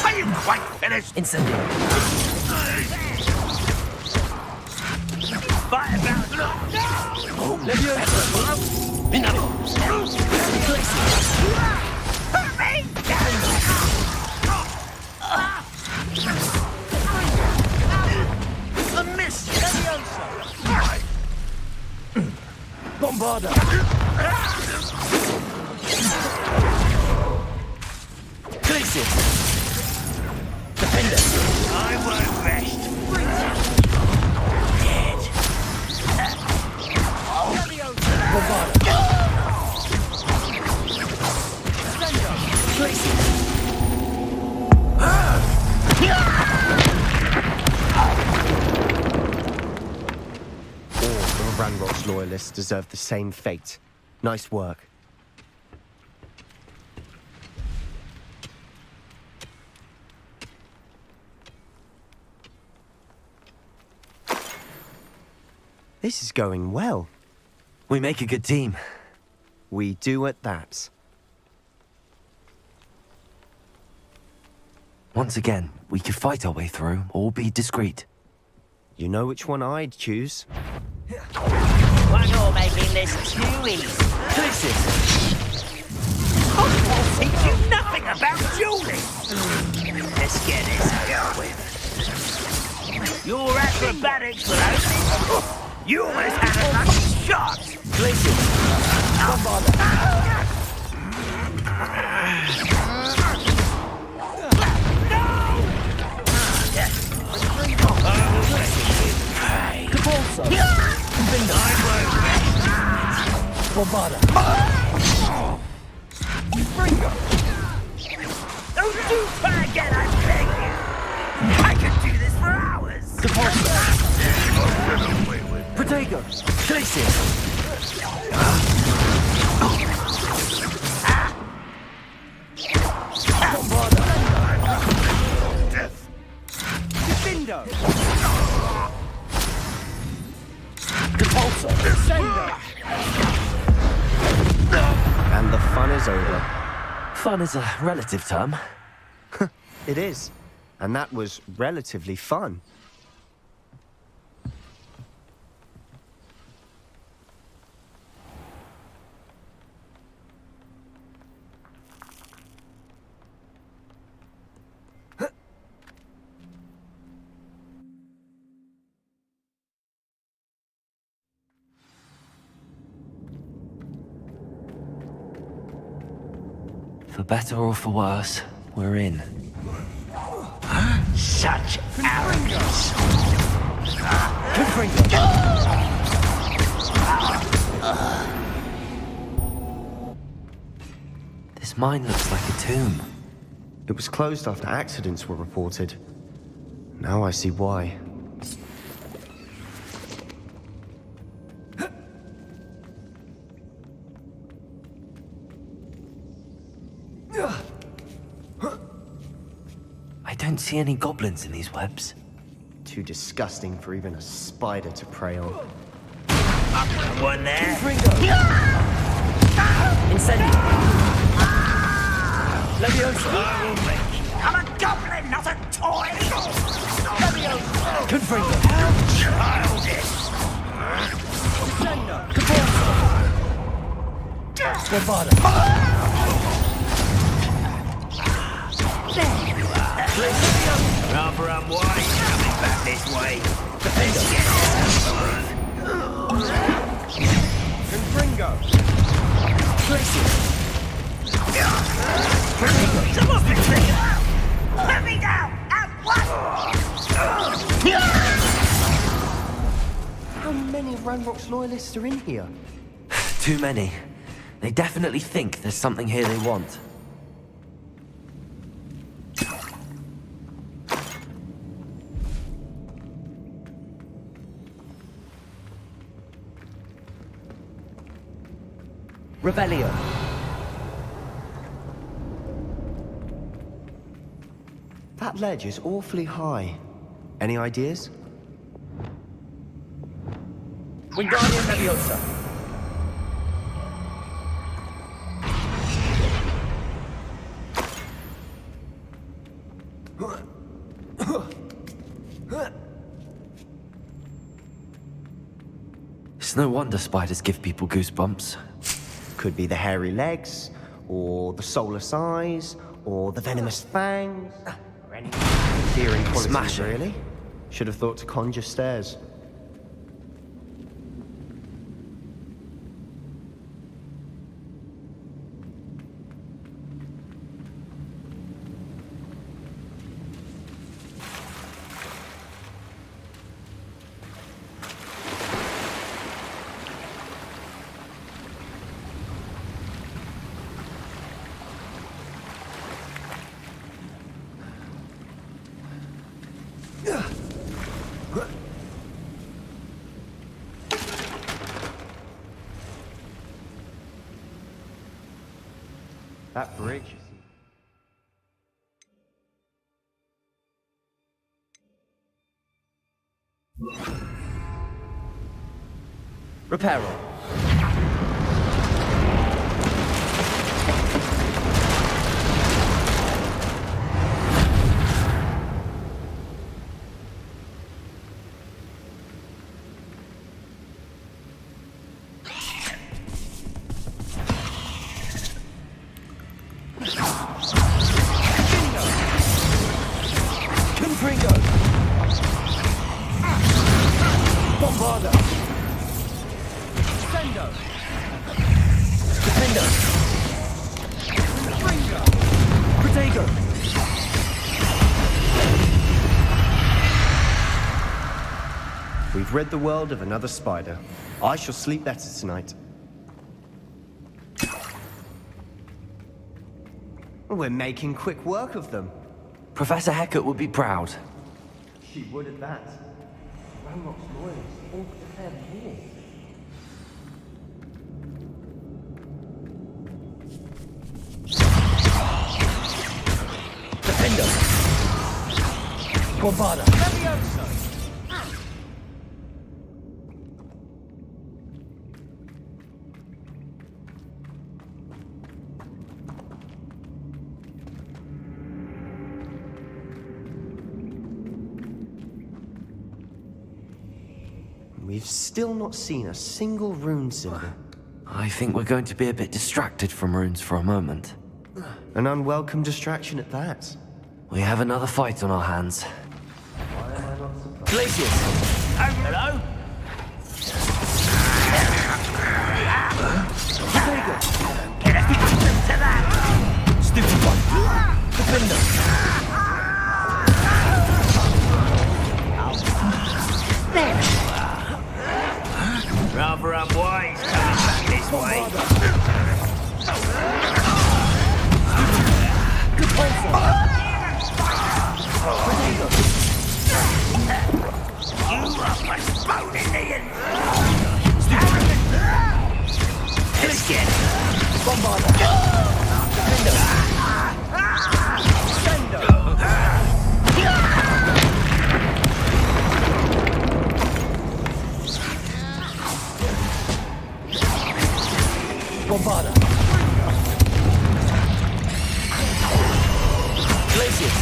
[SPEAKER 11] Are you quite finished?
[SPEAKER 1] Incendio.
[SPEAKER 11] Fight about a miss!
[SPEAKER 1] Bombarda! Glacius! Defender!
[SPEAKER 11] I won't rest. Dead.
[SPEAKER 1] Bombarda! Glacius!
[SPEAKER 19] Ranrock's loyalists deserve the same fate. Nice work. This is going well.
[SPEAKER 1] We make a good team.
[SPEAKER 19] We do at that.
[SPEAKER 1] Once again, we could fight our way through, or be discreet.
[SPEAKER 19] You know which one I'd choose.
[SPEAKER 11] Why not making this too easy?
[SPEAKER 1] Glacius!
[SPEAKER 11] I'll teach you nothing about dueling! Let's get this over with. Your acrobatics were only... You almost had a lucky shot!
[SPEAKER 1] Glacius! Bombarda! Bombarda!
[SPEAKER 11] Don't you try again, I beg you! I could do this for hours!
[SPEAKER 1] Protego! Glacius!
[SPEAKER 11] Bombarda!
[SPEAKER 6] Defendo!
[SPEAKER 19] is over.
[SPEAKER 1] Fun is a relative term.
[SPEAKER 19] It is. And that was relatively fun.
[SPEAKER 1] For better or for worse, we're in.
[SPEAKER 11] Such arrogance.
[SPEAKER 1] This mine looks like a tomb.
[SPEAKER 19] It was closed after accidents were reported. Now I see why.
[SPEAKER 1] I don't see any goblins in these webs.
[SPEAKER 19] Too disgusting for even a spider to prey on.
[SPEAKER 11] One there.
[SPEAKER 19] Incendio!
[SPEAKER 11] I'm a goblin, not a toy.
[SPEAKER 19] Confringo!
[SPEAKER 11] How childish.
[SPEAKER 19] Squabada!
[SPEAKER 11] Rather unwise coming back this way.
[SPEAKER 19] Confringo!
[SPEAKER 11] Some of it, let me down at once.
[SPEAKER 19] How many Ranrock's loyalists are in here?
[SPEAKER 1] Too many. They definitely think there's something here they want.
[SPEAKER 19] Revelio. That ledge is awfully high. Any ideas? Wingardium Leviosa.
[SPEAKER 1] It's no wonder spiders give people goosebumps.
[SPEAKER 19] Could be the hairy legs, or the soulless eyes, or the venomous fangs, or any endearing qualities,
[SPEAKER 1] Smash it.
[SPEAKER 19] really. Should have thought to conjure stairs. That bridge is... Reparo. We've rid the world of another spider. I shall sleep better tonight. We're making quick work of them.
[SPEAKER 1] Professor Hecat would be proud.
[SPEAKER 19] She would at that. Ranrock's loyalists all declared war. Defender! Bombada! Levioso!
[SPEAKER 8] we've still not seen a single rune symbol.
[SPEAKER 1] I think we're going to be a bit distracted from runes for a moment.
[SPEAKER 8] An unwelcome distraction at that.
[SPEAKER 1] We have another fight on our hands.
[SPEAKER 11] Glacius! Oh, hello? Get accustomed to that!
[SPEAKER 8] Stupid one! Defender!
[SPEAKER 11] Rather unwise coming back this way.
[SPEAKER 8] Good pulsar!
[SPEAKER 11] You are postponing the Let's get it.
[SPEAKER 8] Bombarder! Bombarda. Glacius.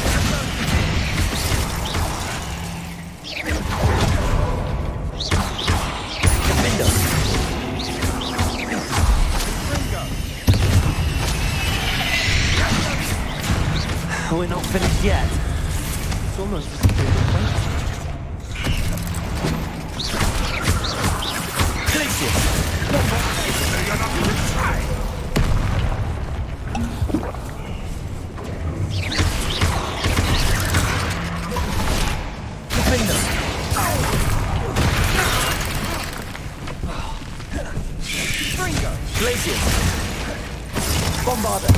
[SPEAKER 8] Defender. We're not finished yet. It's almost as if we've been waiting. Glacius. Glacius! Bombarder!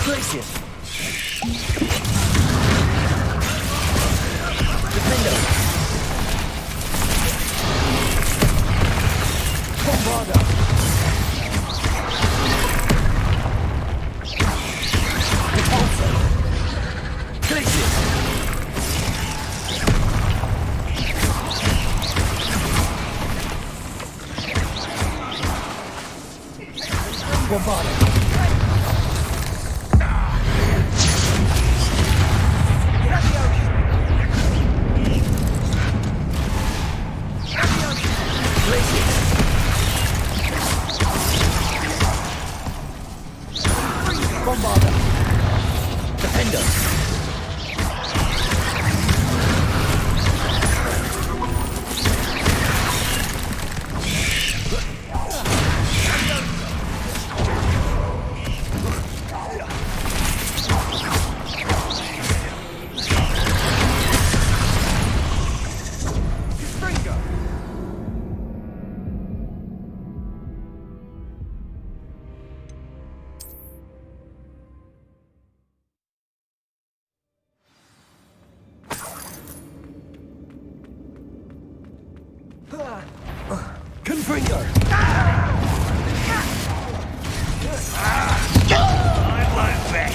[SPEAKER 8] Glacius! Defender! Bombarder! Repulsor! Glacius! Bombarder! Bombarder! Defender! Confringo!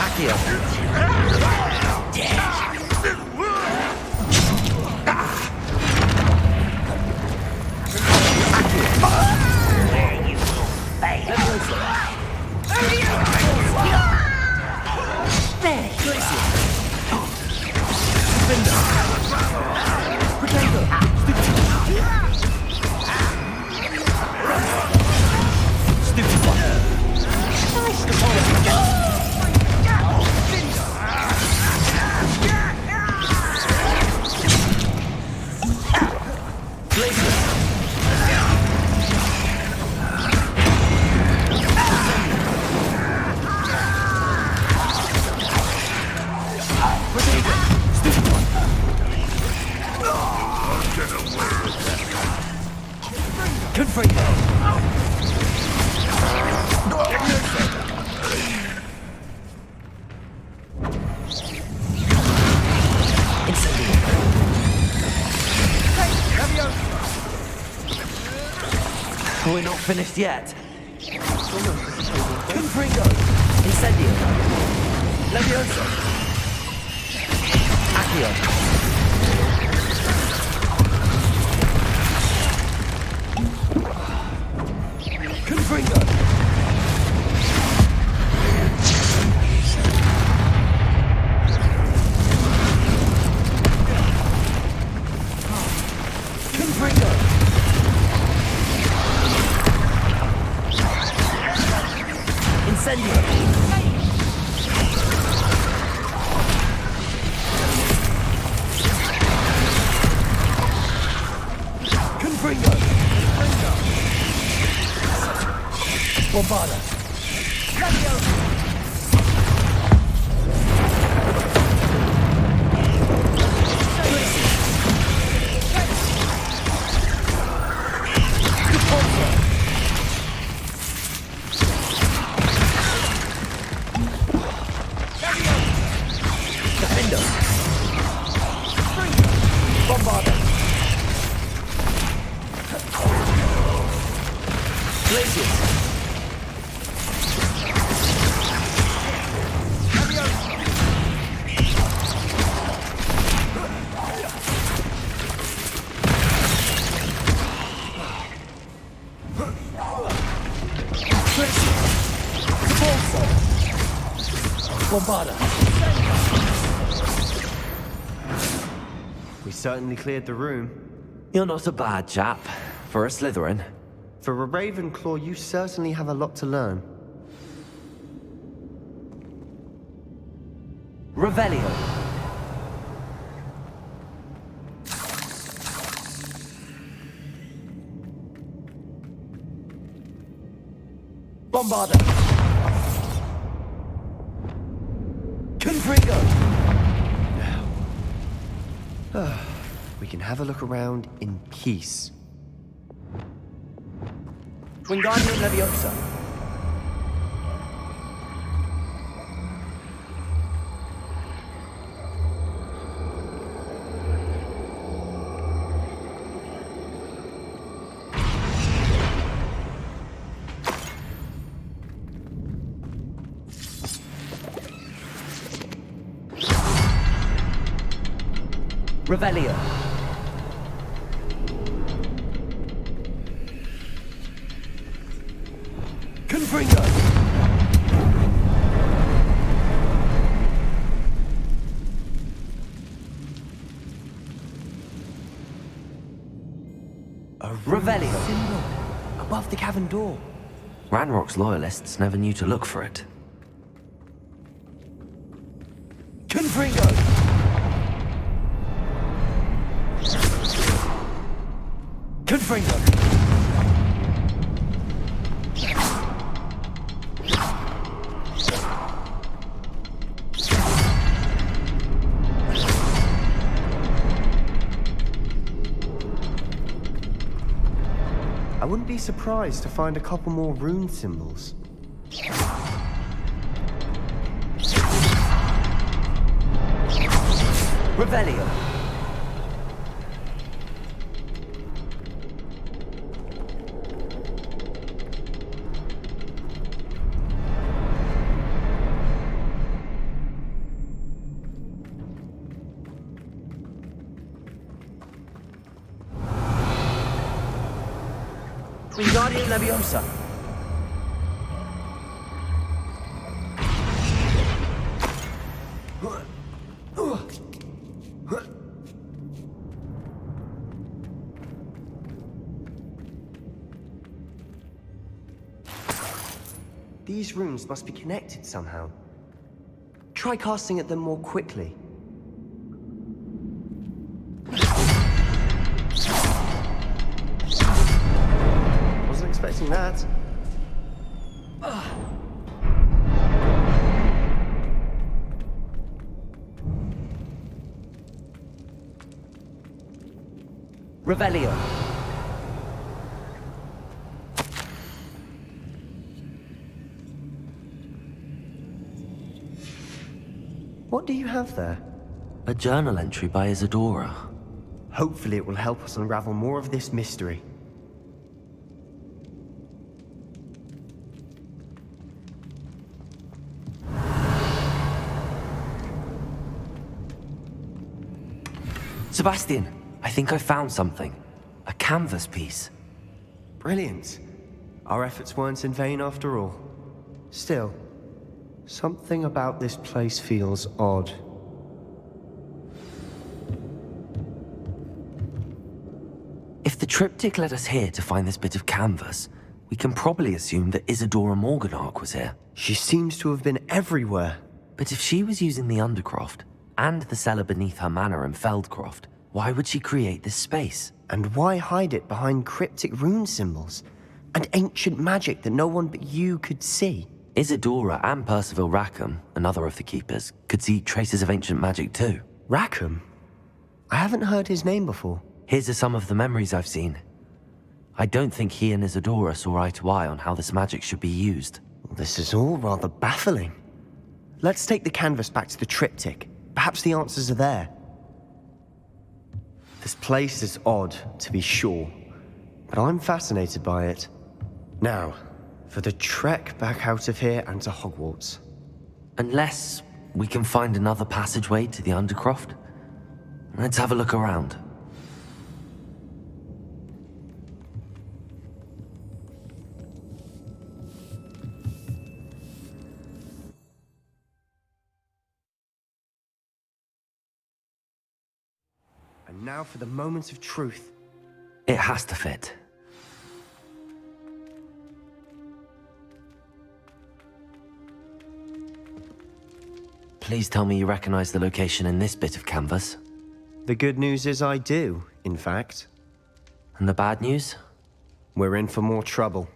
[SPEAKER 8] Accio!
[SPEAKER 11] Where you will fail.
[SPEAKER 8] There! Defender! Potato! Stupid one! Nice to Confringo! We're not finished yet. Confringo! Incendio! Levioso! Accio! Confringo!
[SPEAKER 11] Bombarda. Defender. Bombarda. Glacius. Bombarda.
[SPEAKER 8] We certainly cleared the room.
[SPEAKER 1] You're not a bad chap for a Slytherin.
[SPEAKER 8] For a Ravenclaw, you certainly have a lot to learn.
[SPEAKER 1] Revelio.
[SPEAKER 11] Bombarda. Confringo.
[SPEAKER 8] Now, we can have a look around in peace.
[SPEAKER 11] Wingardium Leviosa.
[SPEAKER 1] Revelio.
[SPEAKER 11] Confringo.
[SPEAKER 8] A
[SPEAKER 1] Revelio.
[SPEAKER 8] symbol above the cavern door.
[SPEAKER 1] Ranrock's loyalists never knew to look for it.
[SPEAKER 11] Confringo. Confringo.
[SPEAKER 8] I wouldn't be surprised to find a couple more rune symbols.
[SPEAKER 1] Revelio.
[SPEAKER 11] Wingardium Leviosa.
[SPEAKER 8] These runes must be connected somehow. Try casting at them more quickly. Wasn't expecting that.
[SPEAKER 1] Revelio.
[SPEAKER 8] What do you have there?
[SPEAKER 1] A journal entry by Isadora.
[SPEAKER 8] Hopefully it will help us unravel more of this mystery.
[SPEAKER 1] Sebastian, I think I found something. A canvas piece.
[SPEAKER 8] Brilliant. Our efforts weren't in vain after all. Still, something about this place feels odd.
[SPEAKER 1] If the triptych led us here to find this bit of canvas, we can probably assume that Isadora Morganach was here.
[SPEAKER 8] She seems to have been everywhere.
[SPEAKER 1] But if she was using the Undercroft, and the cellar beneath her manor in Feldcroft, why would she create this space?
[SPEAKER 8] And why hide it behind cryptic rune symbols? And ancient magic that no one but you could see.
[SPEAKER 1] Isadora and Percival Rackham, another of the Keepers, could see traces of ancient magic too.
[SPEAKER 8] Rackham? I haven't heard his name before.
[SPEAKER 1] Here's are some of the memories I've seen. I don't think he and Isadora saw eye to eye on how this magic should be used.
[SPEAKER 8] This is all rather baffling. Let's take the canvas back to the triptych. Perhaps the answers are there. This place is odd, to be sure, but I'm fascinated by it. Now, for the trek back out of here and to Hogwarts.
[SPEAKER 1] Unless we can find another passageway to the Undercroft. Let's have a look around.
[SPEAKER 8] And now for the moment of truth.
[SPEAKER 1] It has to fit. Please tell me you recognize the location in this bit of canvas.
[SPEAKER 8] The good news is I do, in fact.
[SPEAKER 1] And the bad news?
[SPEAKER 8] We're in for more trouble.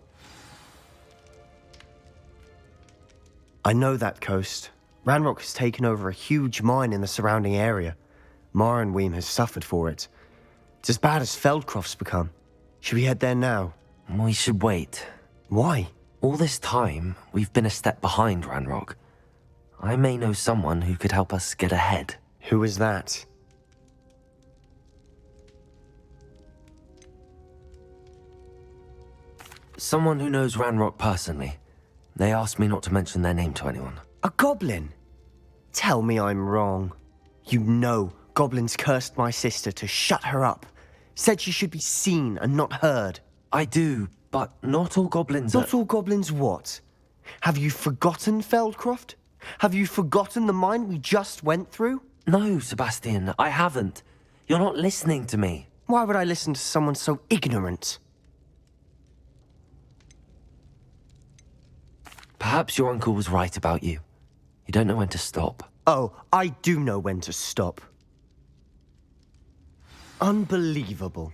[SPEAKER 8] I know that coast. Ranrock has taken over a huge mine in the surrounding area. Marrenweem has suffered for it. It's as bad as Feldcroft's become. Should we head there now?
[SPEAKER 1] We should wait.
[SPEAKER 8] Why?
[SPEAKER 1] All this time, we've been a step behind Ranrock. I may know someone who could help us get ahead.
[SPEAKER 8] Who is that?
[SPEAKER 1] Someone who knows Ranrock personally. They asked me not to mention their name to anyone.
[SPEAKER 8] A goblin? Tell me I'm wrong. You know goblins cursed my sister to shut her up. Said she should be seen and not heard.
[SPEAKER 1] I do, but not all goblins are...
[SPEAKER 8] Not all goblins what? Have you forgotten Feldcroft? Have you forgotten the mine we just went through?
[SPEAKER 1] No, Sebastian, I haven't. You're not listening to me.
[SPEAKER 8] Why would I listen to someone so ignorant?
[SPEAKER 1] Perhaps your uncle was right about you. You don't know when to stop.
[SPEAKER 8] Oh, I do know when to stop. Unbelievable.